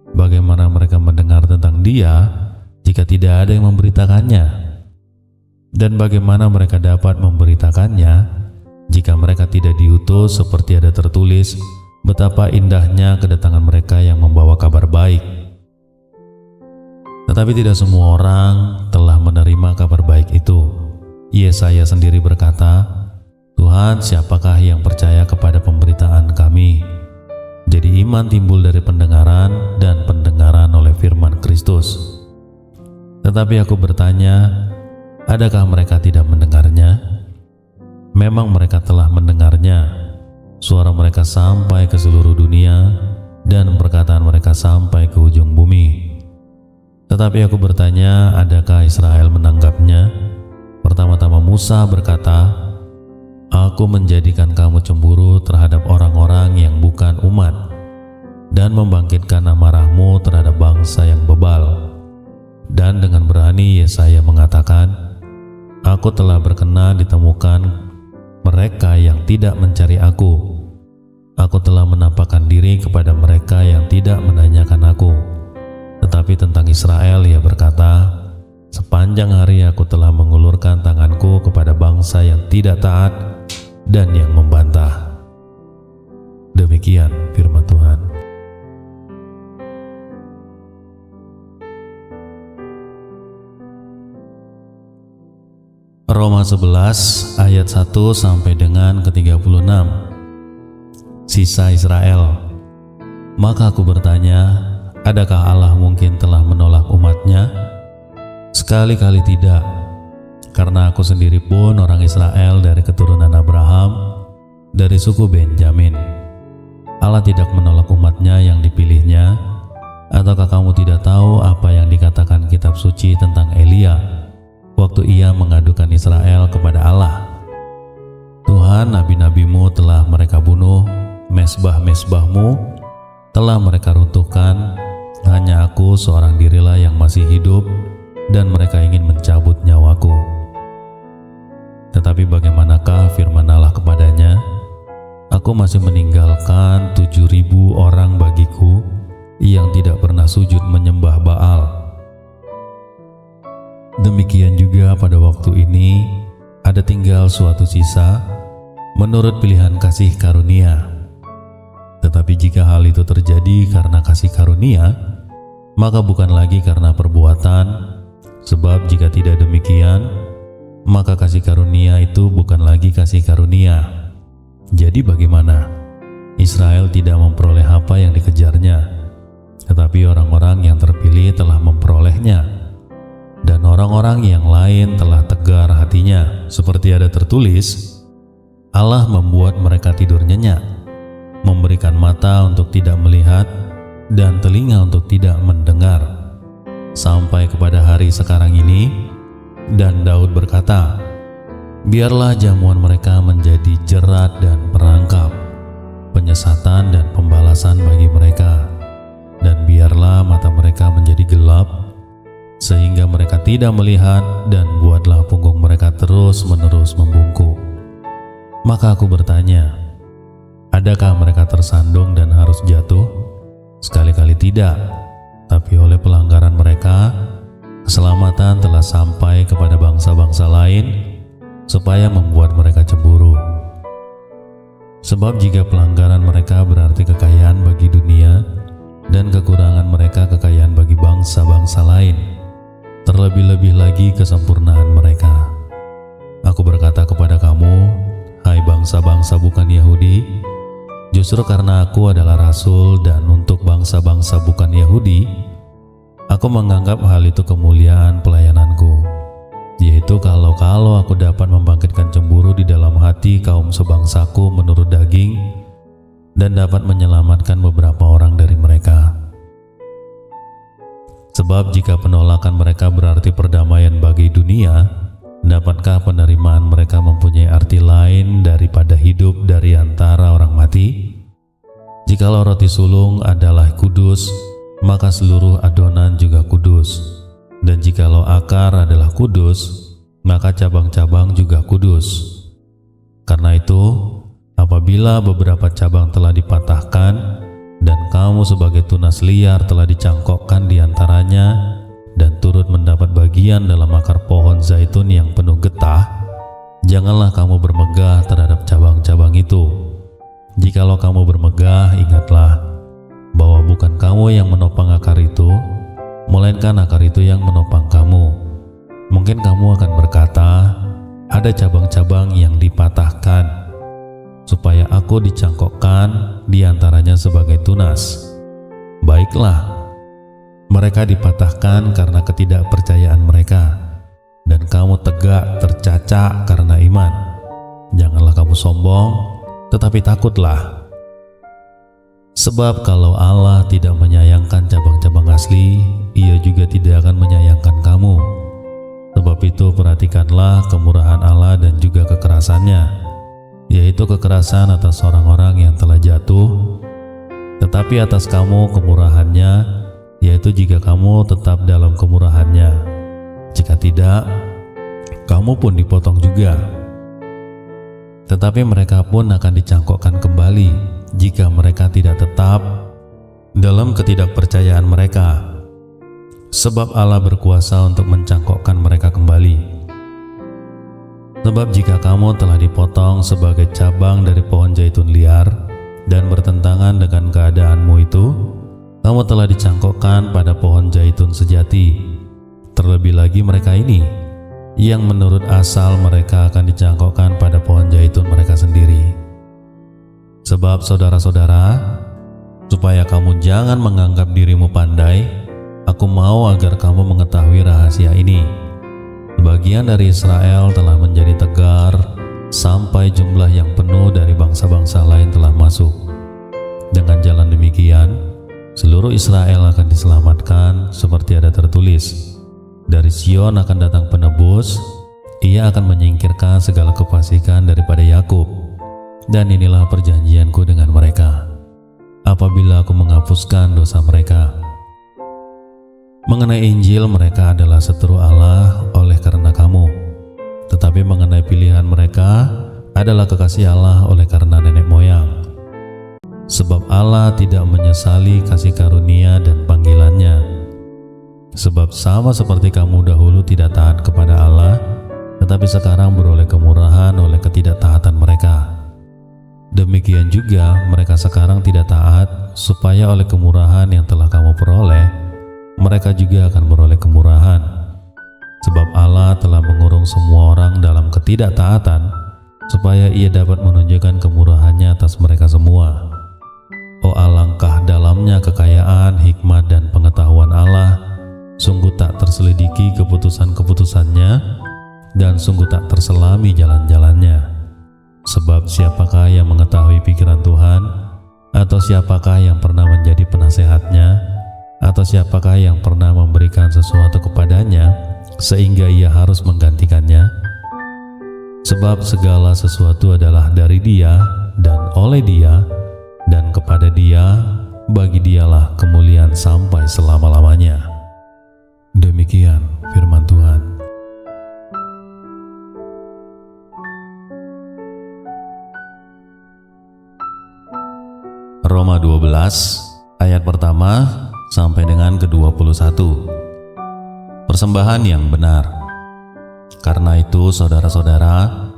Bagaimana mereka mendengar tentang Dia jika tidak ada yang memberitakannya? Dan bagaimana mereka dapat memberitakannya jika mereka tidak diutus, seperti ada tertulis, betapa indahnya kedatangan mereka yang membawa kabar baik. Tetapi tidak semua orang telah menerima kabar baik itu. Yesaya sendiri berkata, Tuhan, siapakah yang percaya kepada pemberitaan kami? Jadi iman timbul dari pendengaran, dan pendengaran oleh firman Kristus. Tetapi aku bertanya, adakah mereka tidak mendengarnya? Memang mereka telah mendengarnya. Suara mereka sampai ke seluruh dunia, dan perkataan mereka sampai ke ujung bumi. Tetapi aku bertanya, adakah Israel menanggapnya? Pertama-tama Musa berkata, Aku menjadikan kamu cemburu terhadap orang-orang yang bukan umat, dan membangkitkan amarahmu terhadap bangsa yang bebal. Dan dengan berani Yesaya mengatakan, Aku telah berkenan ditemukan mereka yang tidak mencari aku. Aku telah menampakkan diri kepada mereka yang tidak menanyakan aku. Tetapi tentang Israel Ia berkata, sepanjang hari aku telah mengulurkan tanganku kepada bangsa yang tidak taat dan yang membantah. Demikian firman Tuhan. Roma 11 ayat 1 sampai dengan ke-36. Sisa Israel. Maka aku bertanya, adakah Allah mungkin telah menolak umatnya? Sekali-kali tidak, karena aku sendiri pun orang Israel dari keturunan Abraham, dari suku Benjamin. Allah tidak menolak umatnya yang dipilihnya. Ataukah kamu tidak tahu apa yang dikatakan kitab suci tentang Elia waktu ia mengadukan Israel kepada Allah? Tuhan, nabi-nabimu telah mereka bunuh, mesbah-mesbahmu telah mereka runtuhkan, hanya aku seorang dirilah yang masih hidup, dan mereka ingin mencabut nyawaku. Tetapi bagaimanakah firman Allah kepadanya? Aku masih meninggalkan 7.000 orang bagiku yang tidak pernah sujud menyembah Baal. Demikian juga pada waktu ini ada tinggal suatu sisa menurut pilihan kasih karunia. Tetapi jika hal itu terjadi karena kasih karunia, maka bukan lagi karena perbuatan, sebab jika tidak demikian, maka kasih karunia itu bukan lagi kasih karunia. Jadi bagaimana? Israel tidak memperoleh apa yang dikejarnya, tetapi orang-orang yang terpilih telah memperolehnya, dan orang-orang yang lain telah tegar hatinya. Seperti ada tertulis, Allah membuat mereka tidur nyenyak, memberikan mata untuk tidak melihat dan telinga untuk tidak mendengar, sampai kepada hari sekarang ini. Dan Daud berkata, biarlah jamuan mereka menjadi jerat dan perangkap, penyesatan dan pembalasan bagi mereka, dan biarlah mata mereka menjadi gelap, sehingga mereka tidak melihat, dan buatlah punggung mereka terus-menerus membungkuk. Maka aku bertanya, adakah mereka tersandung dan harus jatuh? Sekali-kali tidak, tapi oleh pelanggaran mereka, keselamatan telah sampai kepada bangsa-bangsa lain, supaya membuat mereka cemburu. Sebab jika pelanggaran mereka berarti kekayaan bagi dunia, dan kekurangan mereka kekayaan bagi bangsa-bangsa lain, terlebih-lebih lagi kesempurnaan mereka. Aku berkata kepada kamu, hai bangsa-bangsa bukan Yahudi, justru karena aku adalah rasul dan untuk bangsa-bangsa bukan Yahudi, aku menganggap hal itu kemuliaan pelayananku, yaitu kalau aku dapat membangkitkan cemburu di dalam hati kaum sebangsaku menurut daging, dan dapat menyelamatkan beberapa orang dari mereka. Sebab jika penolakan mereka berarti perdamaian bagi dunia, dapatkah penerimaan mereka mempunyai arti lain daripada hidup dari antara orang mati? Jikalau roti sulung adalah kudus, maka seluruh adonan juga kudus. Dan jikalau akar adalah kudus, maka cabang-cabang juga kudus. Karena itu, apabila beberapa cabang telah dipatahkan, dan kamu sebagai tunas liar telah dicangkokkan di antaranya, dan turut mendapat bagian dalam akar pohon zaitun yang penuh getah, janganlah kamu bermegah terhadap cabang-cabang itu. Jikalau kamu bermegah, ingatlah bahwa bukan kamu yang menopang akar itu, melainkan akar itu yang menopang kamu. Mungkin kamu akan berkata, ada cabang-cabang yang dipatahkan, supaya aku dicangkokkan di antaranya sebagai tunas. Baiklah, mereka dipatahkan karena ketidakpercayaan mereka, dan kamu tegak tercacak karena iman. Janganlah kamu sombong, tetapi takutlah. Sebab kalau Allah tidak menyayangkan cabang-cabang asli, Ia juga tidak akan menyayangkan kamu. Sebab itu perhatikanlah kemurahan Allah dan juga kekerasannya, yaitu kekerasan atas orang-orang yang telah jatuh, tetapi atas kamu kemurahannya, yaitu jika kamu tetap dalam kemurahannya. Jika tidak, kamu pun dipotong juga. Tetapi mereka pun akan dicangkokkan kembali jika mereka tidak tetap dalam ketidakpercayaan mereka, sebab Allah berkuasa untuk mencangkokkan mereka kembali. Sebab jika kamu telah dipotong sebagai cabang dari pohon zaitun liar dan bertentangan dengan keadaanmu itu, kamu telah dicangkokkan pada pohon zaitun sejati. Terlebih lagi mereka ini, yang menurut asal mereka akan dicangkokkan pada pohon zaitun mereka sendiri. Sebab saudara-saudara, supaya kamu jangan menganggap dirimu pandai, aku mau agar kamu mengetahui rahasia ini. Sebagian dari Israel telah menjadi tegar, sampai jumlah yang penuh dari bangsa-bangsa lain telah masuk. Dengan jalan demikian, seluruh Israel akan diselamatkan, seperti ada tertulis, dari Sion akan datang penebus, Ia akan menyingkirkan segala kefasikan daripada Yakub. Dan inilah perjanjianku dengan mereka, apabila aku menghapuskan dosa mereka. Mengenai Injil, mereka adalah seteru Allah oleh karena kamu, tetapi mengenai pilihan mereka adalah kekasih Allah oleh karena nenek moyang. Sebab Allah tidak menyesali kasih karunia dan panggilannya. Sebab sama seperti kamu dahulu tidak taat kepada Allah, tetapi sekarang beroleh kemurahan oleh ketidaktaatan mereka. Demikian juga mereka sekarang tidak taat, supaya oleh kemurahan yang telah kamu peroleh, mereka juga akan beroleh kemurahan. Sebab Allah telah mengurung semua orang dalam ketidaktaatan, supaya Ia dapat menunjukkan kemurahannya atas mereka semua. Oh, alangkah dalamnya kekayaan, hikmat, dan pengetahuan Allah, sungguh tak terselidiki keputusan-keputusannya, dan sungguh tak terselami jalan-jalannya. Sebab siapakah yang mengetahui pikiran Tuhan, atau siapakah yang pernah menjadi penasehatnya, atau siapakah yang pernah memberikan sesuatu kepadanya, sehingga ia harus menggantikannya? Sebab segala sesuatu adalah dari Dia, dan oleh Dia, dan kepada Dia, bagi Dialah kemuliaan sampai selama-lamanya. Demikian firman Tuhan. Roma 12 ayat pertama sampai dengan ke-21. Persembahan yang benar. Karena itu saudara-saudara,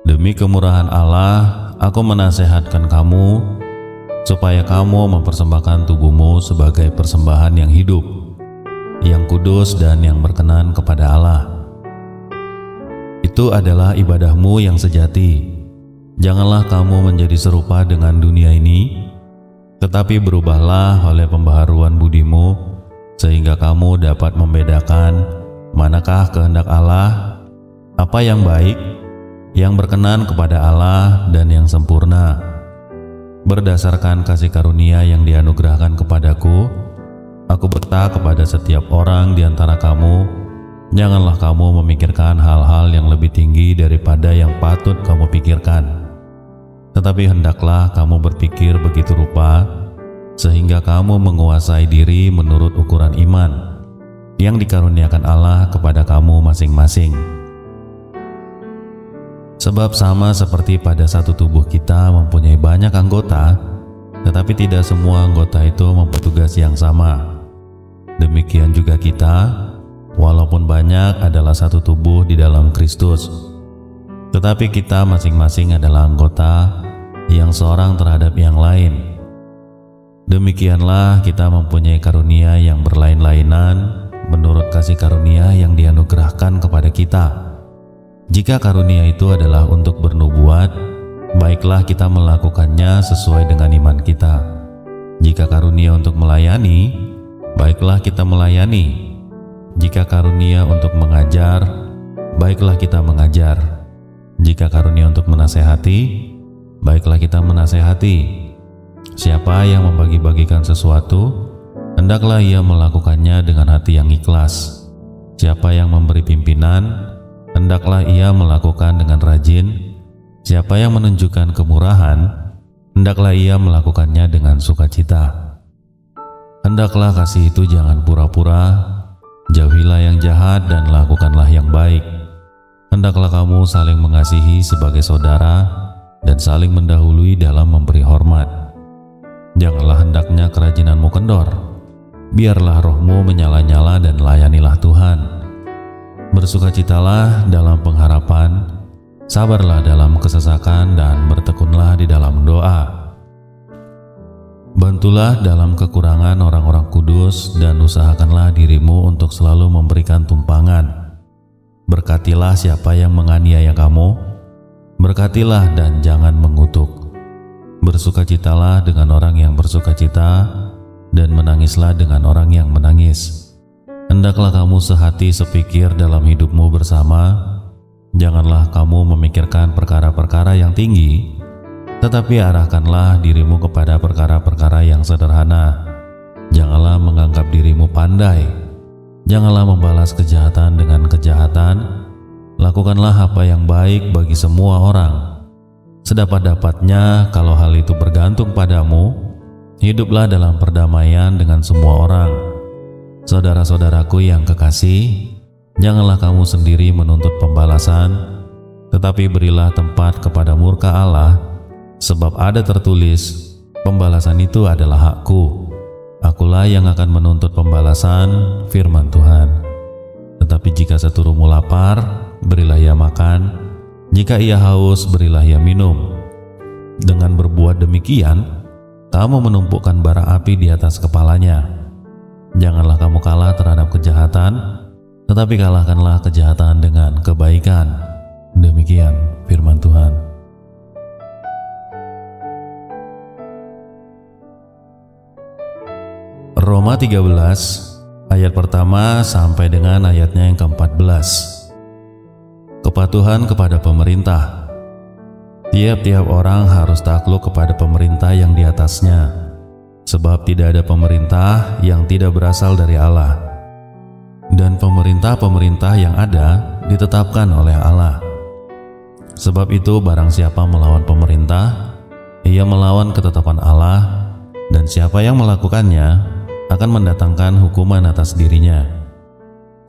demi kemurahan Allah, aku menasehatkan kamu supaya kamu mempersembahkan tubuhmu sebagai persembahan yang hidup, yang kudus dan yang berkenan kepada Allah. Itu adalah ibadahmu yang sejati. Janganlah kamu menjadi serupa dengan dunia ini, tetapi berubahlah oleh pembaharuan budimu, sehingga kamu dapat membedakan manakah kehendak Allah, apa yang baik, yang berkenan kepada Allah, dan yang sempurna. Berdasarkan kasih karunia yang dianugerahkan kepadaku, aku berkata kepada setiap orang di antara kamu, janganlah kamu memikirkan hal-hal yang lebih tinggi daripada yang patut kamu pikirkan, tetapi hendaklah kamu berpikir begitu rupa, sehingga kamu menguasai diri menurut ukuran iman yang dikaruniakan Allah kepada kamu masing-masing. Sebab sama seperti pada satu tubuh kita mempunyai banyak anggota, tetapi tidak semua anggota itu mempertugas yang sama. Demikian juga kita, walaupun banyak adalah satu tubuh di dalam Kristus, tetapi kita masing-masing adalah anggota yang seorang terhadap yang lain. Demikianlah kita mempunyai karunia yang berlain-lainan menurut kasih karunia yang dianugerahkan kepada kita. Jika karunia itu adalah untuk bernubuat, baiklah kita melakukannya sesuai dengan iman kita. Jika karunia untuk melayani, baiklah kita melayani. Jika karunia untuk mengajar, baiklah kita mengajar. Jika karunia untuk menasehati, baiklah kita menasehati. Siapa yang membagi-bagikan sesuatu, hendaklah ia melakukannya dengan hati yang ikhlas. Siapa yang memberi pimpinan, hendaklah ia melakukan dengan rajin. Siapa yang menunjukkan kemurahan, hendaklah ia melakukannya dengan sukacita. Hendaklah kasih itu jangan pura-pura, jauhilah yang jahat dan lakukanlah yang baik. Hendaklah kamu saling mengasihi sebagai saudara dan saling mendahului dalam memberi hormat. Janganlah hendaknya kerajinanmu kendor, biarlah rohmu menyala-nyala dan layanilah Tuhan. Bersukacitalah dalam pengharapan, sabarlah dalam kesesakan, dan bertekunlah di dalam doa. Bantulah dalam kekurangan orang-orang kudus, dan usahakanlah dirimu untuk selalu memberikan tumpangan. Berkatilah siapa yang menganiaya kamu, berkatilah dan jangan mengutuk. Bersukacitalah dengan orang yang bersukacita, dan menangislah dengan orang yang menangis. Hendaklah kamu sehati sepikir dalam hidupmu bersama. Janganlah kamu memikirkan perkara-perkara yang tinggi, tetapi arahkanlah dirimu kepada perkara-perkara yang sederhana. Janganlah menganggap dirimu pandai. Janganlah membalas kejahatan dengan kejahatan. Lakukanlah apa yang baik bagi semua orang. Sedapat-dapatnya, kalau hal itu bergantung padamu, hiduplah dalam perdamaian dengan semua orang. Saudara-saudaraku yang kekasih, janganlah kamu sendiri menuntut pembalasan, tetapi berilah tempat kepada murka Allah, sebab ada tertulis, pembalasan itu adalah hakku. Akulah yang akan menuntut pembalasan, firman Tuhan. Tetapi jika seturumu lapar, berilah ia makan. Jika ia haus, berilah ia minum. Dengan berbuat demikian, kamu menumpukkan bara api di atas kepalanya. Janganlah kamu kalah terhadap kejahatan, tetapi kalahkanlah kejahatan dengan kebaikan. Demikian firman Tuhan. Roma 13 ayat pertama sampai dengan ayatnya yang ke-14. Kepatuhan kepada pemerintah. Tiap-tiap orang harus takluk kepada pemerintah yang di atasnya, sebab tidak ada pemerintah yang tidak berasal dari Allah, dan pemerintah-pemerintah yang ada ditetapkan oleh Allah. Sebab itu barang siapa melawan pemerintah, ia melawan ketetapan Allah, dan siapa yang melakukannya akan mendatangkan hukuman atas dirinya.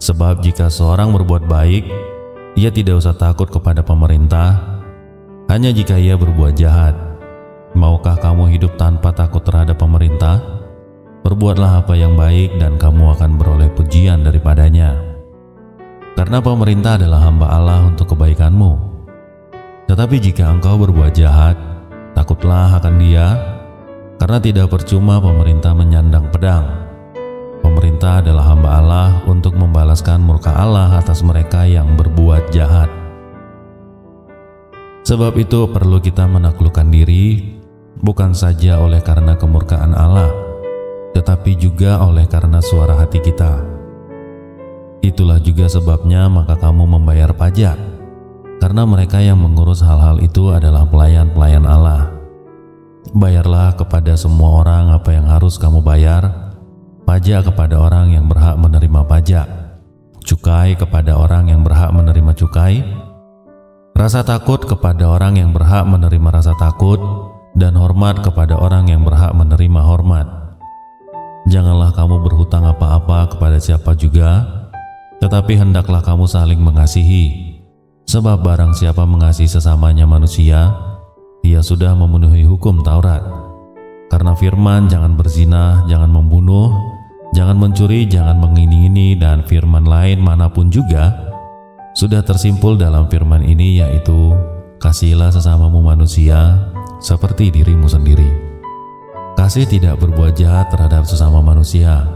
Sebab jika seorang berbuat baik, ia tidak usah takut kepada pemerintah, hanya jika ia berbuat jahat. Maukah kamu hidup tanpa takut terhadap pemerintah? Perbuatlah apa yang baik dan kamu akan beroleh pujian daripadanya. Karena pemerintah adalah hamba Allah untuk kebaikanmu. Tetapi jika engkau berbuat jahat, takutlah akan dia, karena tidak percuma pemerintah menyandang pedang. Pemerintah adalah hamba Allah untuk membalaskan murka Allah atas mereka yang berbuat jahat. Sebab itu perlu kita menaklukkan diri, bukan saja oleh karena kemurkaan Allah, tetapi juga oleh karena suara hati kita. Itulah juga sebabnya maka kamu membayar pajak, karena mereka yang mengurus hal-hal itu adalah pelayan-pelayan Allah. Bayarlah kepada semua orang apa yang harus kamu bayar, pajak kepada orang yang berhak menerima pajak, cukai kepada orang yang berhak menerima cukai, rasa takut kepada orang yang berhak menerima rasa takut, dan hormat kepada orang yang berhak menerima hormat. Janganlah kamu berhutang apa-apa kepada siapa juga, tetapi hendaklah kamu saling mengasihi. Sebab barang siapa mengasihi sesamanya manusia, ia sudah memenuhi hukum Taurat. Karena firman jangan berzina, jangan membunuh, jangan mencuri, jangan mengini-ini, dan firman lain manapun juga sudah tersimpul dalam firman ini, yaitu kasihilah sesamamu manusia seperti dirimu sendiri. Kasih tidak berbuat jahat terhadap sesama manusia,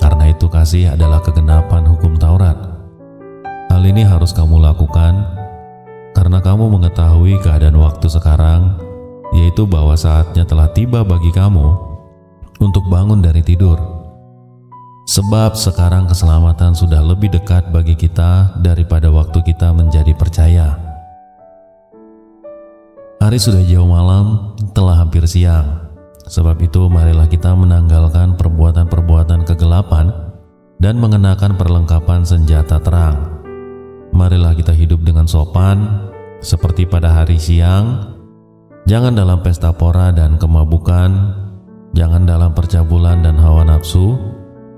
karena itu kasih adalah kegenapan hukum Taurat. Hal ini harus kamu lakukan karena kamu mengetahui keadaan waktu sekarang, yaitu bahwa saatnya telah tiba bagi kamu untuk bangun dari tidur. Sebab sekarang keselamatan sudah lebih dekat bagi kita daripada waktu kita menjadi percaya. Hari sudah jauh malam, telah hampir siang. Sebab itu marilah kita menanggalkan perbuatan-perbuatan kegelapan dan mengenakan perlengkapan senjata terang. Marilah kita hidup dengan sopan, seperti pada hari siang. Jangan dalam pesta pora dan kemabukan, jangan dalam percabulan dan hawa nafsu,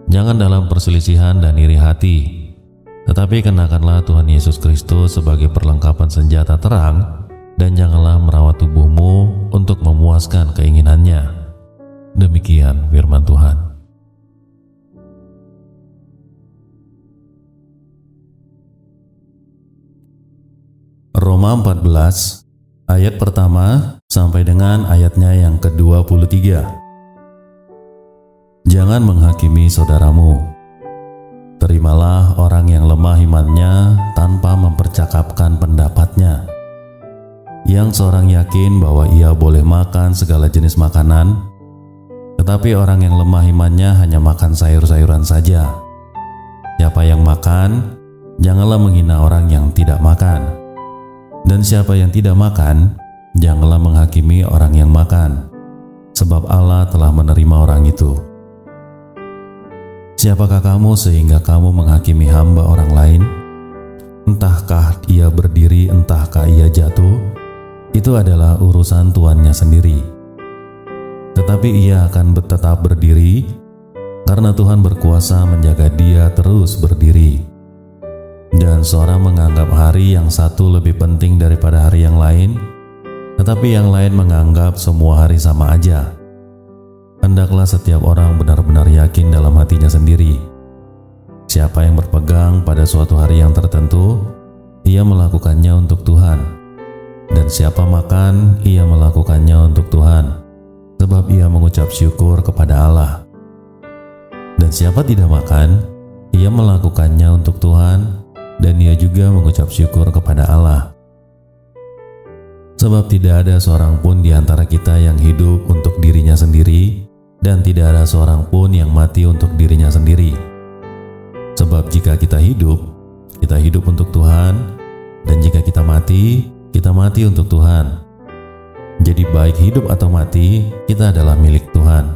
jangan dalam perselisihan dan iri hati. Tetapi kenakanlah Tuhan Yesus Kristus sebagai perlengkapan senjata terang, dan janganlah merawat tubuhmu untuk memuaskan keinginannya. Demikian firman Tuhan. Roma 14 ayat pertama sampai dengan ayatnya yang ke-23. Jangan menghakimi saudaramu. Terimalah orang yang lemah imannya tanpa mempercakapkan pendapatnya. Yang seorang yakin bahwa ia boleh makan segala jenis makanan, tetapi orang yang lemah imannya hanya makan sayur-sayuran saja. Siapa yang makan, janganlah menghina orang yang tidak makan. Dan siapa yang tidak makan, janganlah menghakimi orang yang makan, sebab Allah telah menerima orang itu. Siapakah kamu sehingga kamu menghakimi hamba orang lain? Entahkah ia berdiri, entahkah ia jatuh, itu adalah urusan tuannya sendiri. Tetapi ia akan tetap berdiri, karena Tuhan berkuasa menjaga dia terus berdiri. Dan seorang menganggap hari yang satu lebih penting daripada hari yang lain, tetapi yang lain menganggap semua hari sama aja. Hendaklah setiap orang benar-benar yakin dalam hatinya sendiri. Siapa yang berpegang pada suatu hari yang tertentu, ia melakukannya untuk Tuhan. Dan siapa makan, ia melakukannya untuk Tuhan, sebab ia mengucap syukur kepada Allah. Dan siapa tidak makan, ia melakukannya untuk Tuhan, dan ia juga mengucap syukur kepada Allah. Sebab tidak ada seorang pun di antara kita yang hidup untuk dirinya sendiri, dan tidak ada seorang pun yang mati untuk dirinya sendiri. Sebab jika kita hidup untuk Tuhan, dan jika kita mati untuk Tuhan. Jadi baik hidup atau mati, kita adalah milik Tuhan.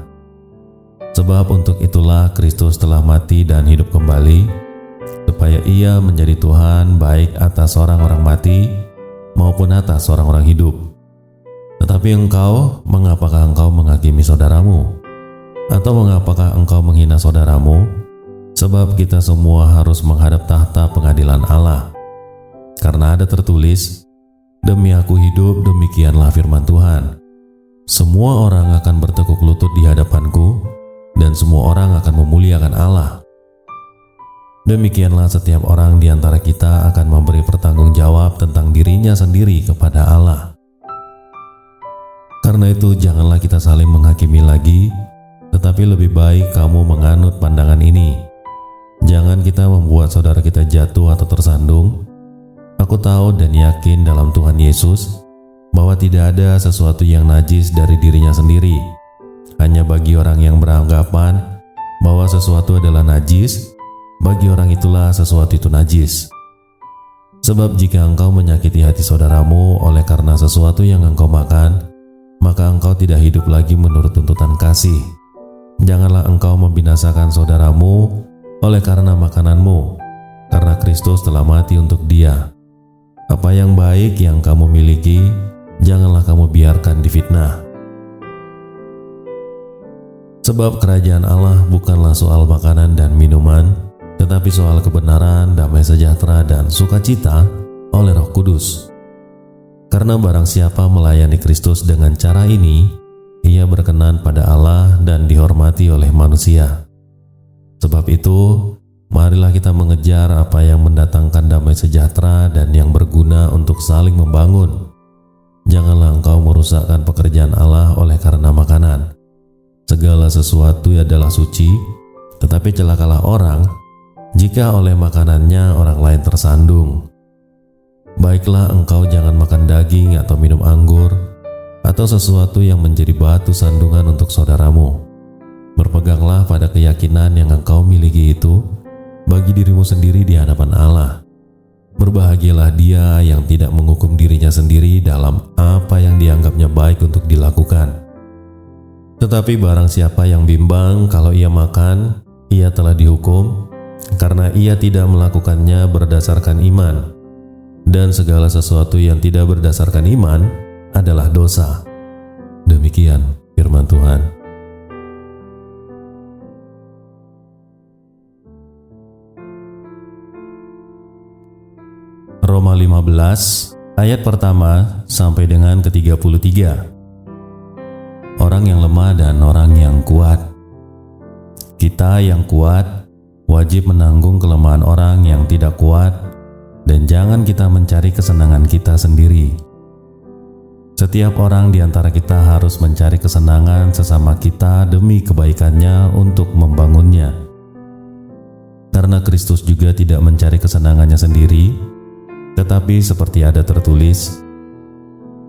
Sebab untuk itulah Kristus telah mati dan hidup kembali, supaya ia menjadi Tuhan baik atas orang-orang mati maupun atas orang-orang hidup. Tetapi engkau, mengapakah engkau menghakimi saudaramu? Atau mengapakah engkau menghina saudaramu? Sebab kita semua harus menghadap tahta pengadilan Allah. Karena ada tertulis, demi aku hidup, demikianlah firman Tuhan. Semua orang akan bertekuk lutut di hadapanku, dan semua orang akan memuliakan Allah. Demikianlah setiap orang di antara kita akan memberi pertanggungjawab tentang dirinya sendiri kepada Allah. Karena itu janganlah kita saling menghakimi lagi, tetapi lebih baik kamu menganut pandangan ini. Jangan kita membuat saudara kita jatuh atau tersandung. Aku tahu dan yakin dalam Tuhan Yesus bahwa tidak ada sesuatu yang najis dari dirinya sendiri. Hanya bagi orang yang beranggapan bahwa sesuatu adalah najis, bagi orang itulah sesuatu itu najis. Sebab jika engkau menyakiti hati saudaramu oleh karena sesuatu yang engkau makan, maka engkau tidak hidup lagi menurut tuntutan kasih. Janganlah engkau membinasakan saudaramu oleh karena makananmu, karena Kristus telah mati untuk dia. Apa yang baik yang kamu miliki, janganlah kamu biarkan difitnah. Sebab kerajaan Allah bukanlah soal makanan dan minuman, tetapi soal kebenaran, damai sejahtera, dan sukacita oleh Roh Kudus. Karena barang siapa melayani Kristus dengan cara ini, ia berkenan pada Allah dan dihormati oleh manusia. Sebab itu, marilah kita mengejar apa yang mendatangkan damai sejahtera dan yang berguna untuk saling membangun. Janganlah engkau merusakkan pekerjaan Allah oleh karena makanan. Segala sesuatu adalah suci, tetapi celakalah orang jika oleh makanannya orang lain tersandung. Baiklah engkau jangan makan daging atau minum anggur, atau sesuatu yang menjadi batu sandungan untuk saudaramu. Berpeganglah pada keyakinan yang engkau miliki itu bagi dirimu sendiri di hadapan Allah. Berbahagialah dia yang tidak menghukum dirinya sendiri dalam apa yang dianggapnya baik untuk dilakukan. Tetapi barang siapa yang bimbang kalau ia makan, ia telah dihukum, karena ia tidak melakukannya berdasarkan iman. Dan segala sesuatu yang tidak berdasarkan iman adalah dosa. Demikian firman Tuhan. Roma 15 ayat pertama sampai dengan ke-33. Orang yang lemah dan orang yang kuat. Kita yang kuat wajib menanggung kelemahan orang yang tidak kuat, dan jangan kita mencari kesenangan kita sendiri. Setiap orang di antara kita harus mencari kesenangan sesama kita demi kebaikannya untuk membangunnya. Karena Kristus juga tidak mencari kesenangannya sendiri, tetapi seperti ada tertulis,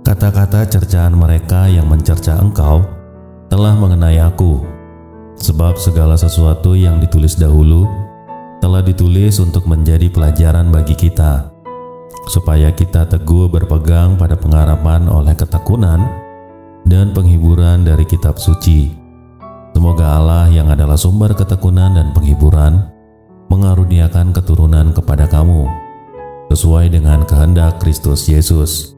kata-kata cercaan mereka yang mencerca engkau telah mengenai aku, sebab segala sesuatu yang ditulis dahulu telah ditulis untuk menjadi pelajaran bagi kita, supaya kita teguh berpegang pada pengharapan oleh ketekunan dan penghiburan dari kitab suci. Semoga Allah yang adalah sumber ketekunan dan penghiburan mengaruniakan keturunan kepada kamu, sesuai dengan kehendak Kristus Yesus,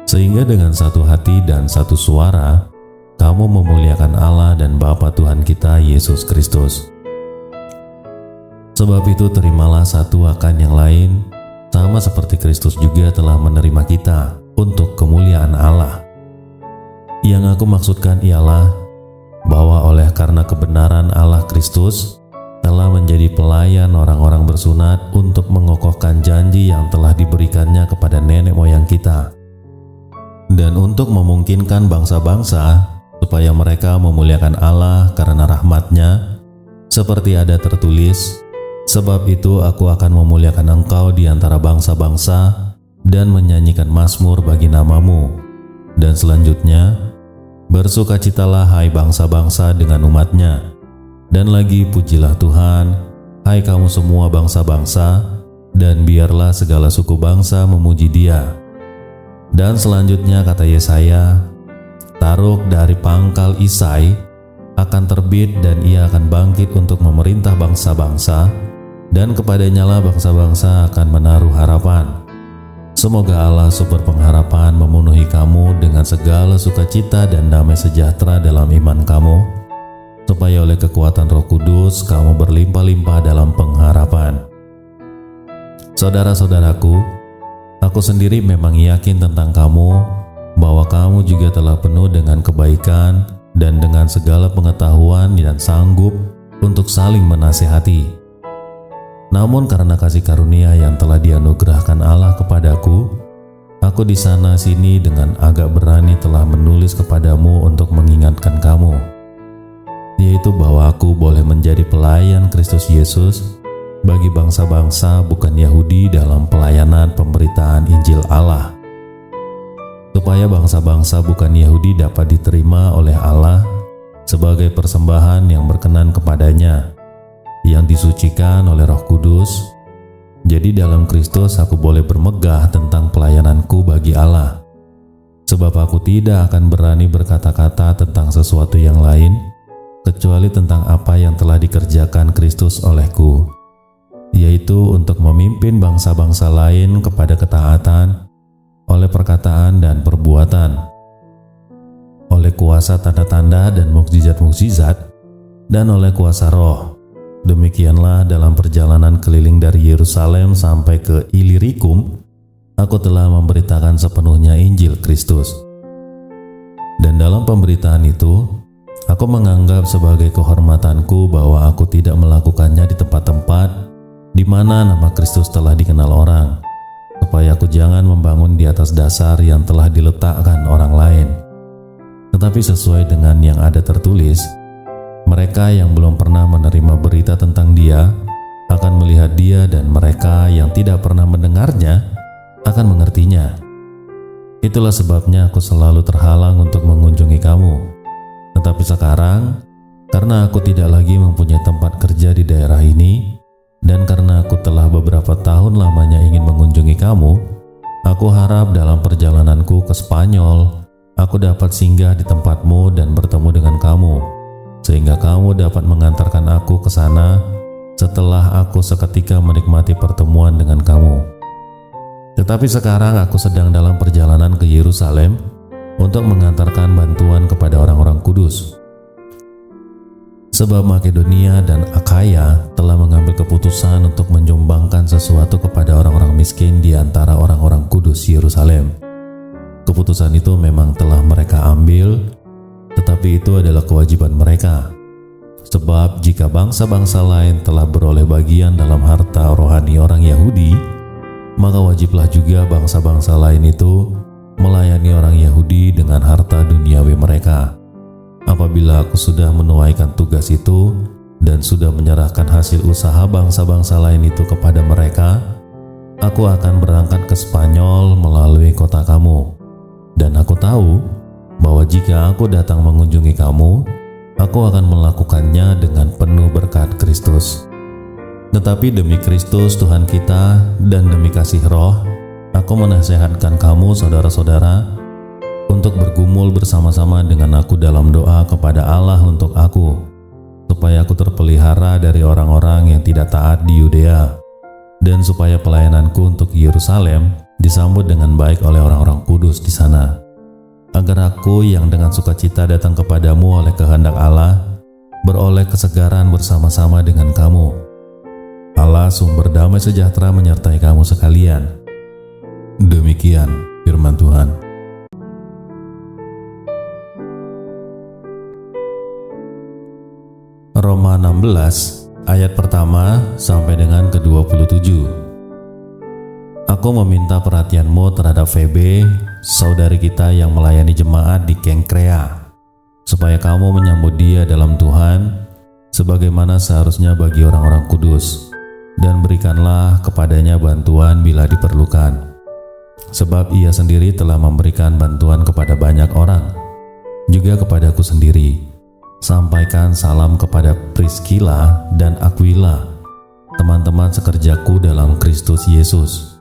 sehingga dengan satu hati dan satu suara kamu memuliakan Allah dan Bapa Tuhan kita Yesus Kristus. Sebab itu terimalah satu akan yang lain, sama seperti Kristus juga telah menerima kita untuk kemuliaan Allah. Yang aku maksudkan ialah bahwa oleh karena kebenaran Allah Kristus, telah menjadi pelayan orang-orang bersunat untuk mengokohkan janji yang telah diberikannya kepada nenek moyang kita, dan untuk memungkinkan bangsa-bangsa supaya mereka memuliakan Allah karena rahmat-Nya, seperti ada tertulis, "Sebab itu aku akan memuliakan engkau di antara bangsa-bangsa dan menyanyikan mazmur bagi namamu." Dan selanjutnya, "Bersukacitalah hai bangsa-bangsa dengan umat-Nya, dan lagi pujilah Tuhan, hai kamu semua bangsa-bangsa, dan biarlah segala suku bangsa memuji Dia." Dan selanjutnya kata Yesaya, "Taruk dari pangkal Isai akan terbit dan Ia akan bangkit untuk memerintah bangsa-bangsa, dan kepadanyalah bangsa-bangsa akan menaruh harapan." Semoga Allah sumber pengharapan memenuhi kamu dengan segala sukacita dan damai sejahtera dalam iman kamu, supaya oleh kekuatan Roh Kudus kamu berlimpah-limpah dalam pengharapan. Saudara-saudaraku, aku sendiri memang yakin tentang kamu, bahwa kamu juga telah penuh dengan kebaikan dan dengan segala pengetahuan dan sanggup untuk saling menasihati. Namun karena kasih karunia yang telah dianugerahkan Allah kepadaku, aku di sana sini dengan agak berani telah menulis kepadamu untuk mengingatkan kamu, yaitu bahwa aku boleh menjadi pelayan Kristus Yesus bagi bangsa-bangsa bukan Yahudi dalam pelayanan pemberitaan Injil Allah, supaya bangsa-bangsa bukan Yahudi dapat diterima oleh Allah sebagai persembahan yang berkenan kepadanya, yang disucikan oleh Roh Kudus. Jadi dalam Kristus aku boleh bermegah tentang pelayananku bagi Allah, sebab aku tidak akan berani berkata-kata tentang sesuatu yang lain kecuali tentang apa yang telah dikerjakan Kristus olehku, yaitu untuk memimpin bangsa-bangsa lain kepada ketaatan oleh perkataan dan perbuatan, oleh kuasa tanda-tanda dan mukjizat-mukjizat, dan oleh kuasa Roh. Demikianlah dalam perjalanan keliling dari Yerusalem sampai ke Ilirikum, aku telah memberitakan sepenuhnya Injil Kristus. Dan dalam pemberitaan itu, aku menganggap sebagai kehormatanku bahwa aku tidak melakukannya di tempat-tempat di mana nama Kristus telah dikenal orang, supaya aku jangan membangun di atas dasar yang telah diletakkan orang lain, tetapi sesuai dengan yang ada tertulis, mereka yang belum pernah menerima berita tentang Dia akan melihat Dia, dan mereka yang tidak pernah mendengarnya akan mengertinya. Itulah sebabnya aku selalu terhalang untuk mengunjungi kamu. Tetapi sekarang, karena aku tidak lagi mempunyai tempat kerja di daerah ini, dan karena aku telah beberapa tahun lamanya ingin mengunjungi kamu, aku harap dalam perjalananku ke Spanyol, aku dapat singgah di tempatmu dan bertemu dengan kamu, sehingga kamu dapat mengantarkan aku ke sana setelah aku seketika menikmati pertemuan dengan kamu. Tetapi sekarang aku sedang dalam perjalanan ke Yerusalem untuk mengantarkan bantuan kepada orang-orang kudus. Sebab Makedonia dan Akhaya telah mengambil keputusan untuk menyumbangkan sesuatu kepada orang-orang miskin di antara orang-orang kudus Yerusalem. Keputusan itu memang telah mereka ambil, tetapi itu adalah kewajiban mereka. Sebab jika bangsa-bangsa lain telah beroleh bagian dalam harta rohani orang Yahudi, maka wajiblah juga bangsa-bangsa lain itu melayani orang Yahudi dengan harta duniawi mereka. Apabila aku sudah menuaikan tugas itu dan sudah menyerahkan hasil usaha bangsa-bangsa lain itu kepada mereka, aku akan berangkat ke Spanyol melalui kota kamu. Dan aku tahu bahwa jika aku datang mengunjungi kamu, aku akan melakukannya dengan penuh berkat Kristus. Tetapi demi Kristus Tuhan kita dan demi kasih Roh, aku menasihatkan kamu saudara-saudara untuk bergumul bersama-sama dengan aku dalam doa kepada Allah untuk aku, supaya aku terpelihara dari orang-orang yang tidak taat di Yudea, dan supaya pelayananku untuk Yerusalem disambut dengan baik oleh orang-orang kudus di sana, agar aku yang dengan sukacita datang kepadamu oleh kehendak Allah, beroleh kesegaran bersama-sama dengan kamu. Allah sumber damai sejahtera menyertai kamu sekalian. Demikian firman Tuhan. Roma 16 ayat pertama sampai dengan ke-27. Aku meminta perhatianmu terhadap Febe, saudari kita yang melayani jemaat di Kengkrea, supaya kamu menyambut dia dalam Tuhan, sebagaimana seharusnya bagi orang-orang kudus, dan berikanlah kepadanya bantuan bila diperlukan. Sebab ia sendiri telah memberikan bantuan kepada banyak orang, juga kepadaku sendiri. Sampaikan salam kepada Priskila dan Aquila, teman-teman sekerjaku dalam Kristus Yesus.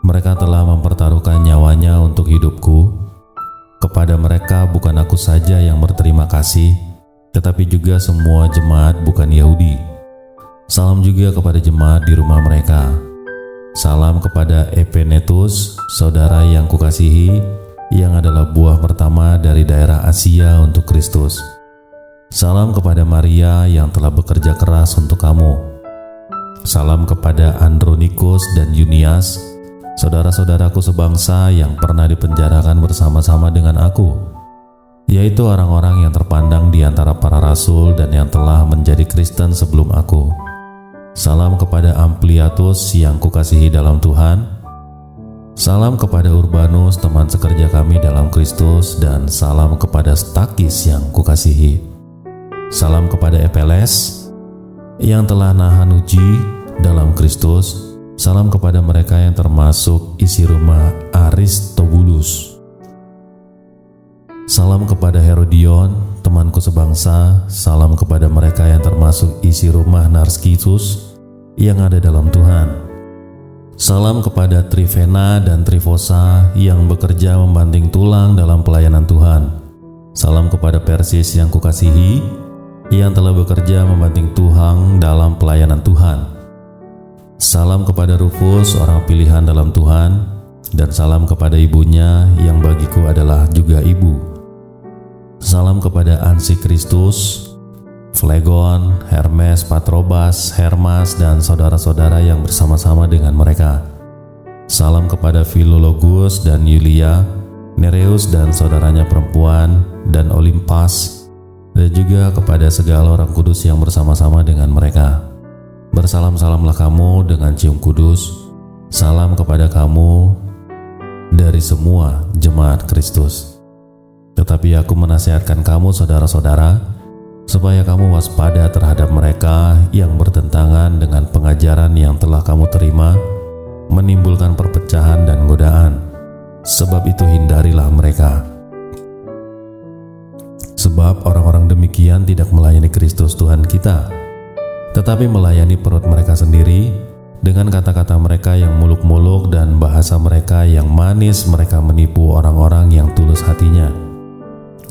Mereka telah mempertaruhkan nyawanya untuk hidupku. Kepada mereka bukan aku saja yang berterima kasih, tetapi juga semua jemaat bukan Yahudi. Salam juga kepada jemaat di rumah mereka. Salam kepada Epenetus, saudara yang kukasihi, yang adalah buah pertama dari daerah Asia untuk Kristus. Salam kepada Maria yang telah bekerja keras untuk kamu. Salam kepada Andronikus dan Yunias, saudara-saudaraku sebangsa yang pernah dipenjarakan bersama-sama dengan aku, yaitu orang-orang yang terpandang di antara para rasul dan yang telah menjadi Kristen sebelum aku. Salam kepada Ampliatus yang kukasihi dalam Tuhan. Salam kepada Urbanus, teman sekerja kami dalam Kristus, dan salam kepada Stakis yang kukasihi. Salam kepada Epeles yang telah nahan uji dalam Kristus. Salam kepada mereka yang termasuk isi rumah Aristobulus. Salam kepada Herodion, temanku sebangsa. Salam kepada mereka yang termasuk isi rumah Narkisus yang ada dalam Tuhan. Salam kepada Trifena dan Trifosa yang bekerja membanting tulang dalam pelayanan Tuhan. Salam kepada Persis yang kukasihi, yang telah bekerja membanting tulang dalam pelayanan Tuhan. Salam kepada Rufus, orang pilihan dalam Tuhan, dan salam kepada ibunya yang bagiku adalah juga ibu. Salam kepada Ansikristus, Flegon, Hermes, Patrobas, Hermas, dan saudara-saudara yang bersama-sama dengan mereka. Salam kepada Filologus dan Yulia, Nereus dan saudaranya perempuan, dan Olimpas, dan juga kepada segala orang kudus yang bersama-sama dengan mereka. Bersalam-salamlah kamu dengan cium kudus. Salam kepada kamu dari semua jemaat Kristus. Tetapi aku menasihatkan kamu, saudara-saudara, supaya kamu waspada terhadap mereka yang bertentangan dengan pengajaran yang telah kamu terima, menimbulkan perpecahan dan godaan. Sebab itu hindarilah mereka. Sebab orang-orang demikian tidak melayani Kristus Tuhan kita, tetapi melayani perut mereka sendiri. Dengan kata-kata mereka yang muluk-muluk dan bahasa mereka yang manis, mereka menipu orang-orang yang tulus hatinya.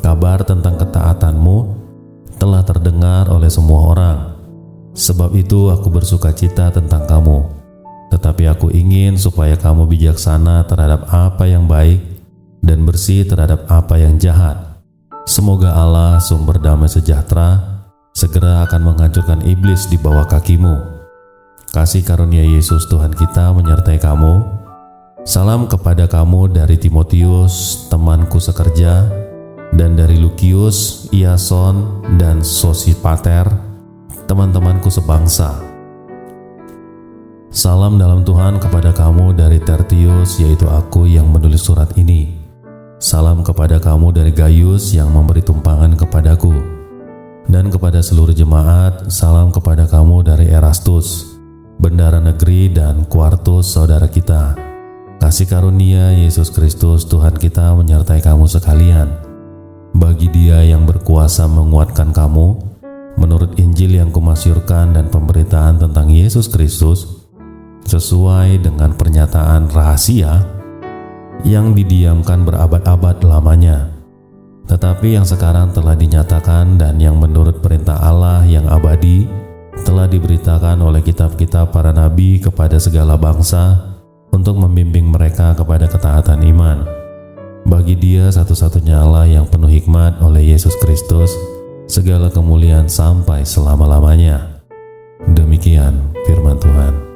Kabar tentang ketaatanmu telah terdengar oleh semua orang. Sebab itu aku bersuka cita tentang kamu. Tetapi aku ingin supaya kamu bijaksana terhadap apa yang baik dan bersih terhadap apa yang jahat. Semoga Allah, sumber damai sejahtera, segera akan menghancurkan iblis di bawah kakimu. Kasih karunia Yesus Tuhan kita menyertai kamu. Salam kepada kamu dari Timotius, temanku sekerja, dan dari Lukius, Iason, dan Sosipater, teman-temanku sebangsa. Salam dalam Tuhan kepada kamu dari Tertius, yaitu aku yang menulis surat ini. Salam kepada kamu dari Gaius yang memberi tumpangan kepadaku. Dan kepada seluruh jemaat, salam kepada kamu dari Erastus, bendara negeri, dan Quartus, saudara kita. Kasih karunia Yesus Kristus Tuhan kita menyertai kamu sekalian. Bagi Dia yang berkuasa menguatkan kamu, menurut Injil yang kumasyurkan dan pemberitaan tentang Yesus Kristus, sesuai dengan pernyataan rahasia yang didiamkan berabad-abad lamanya, tetapi yang sekarang telah dinyatakan dan yang menurut perintah Allah yang abadi telah diberitakan oleh kitab-kitab para nabi kepada segala bangsa untuk membimbing mereka kepada ketaatan iman. Bagi Dia satu-satunya Allah yang penuh hikmat oleh Yesus Kristus, segala kemuliaan sampai selama-lamanya. Demikian firman Tuhan.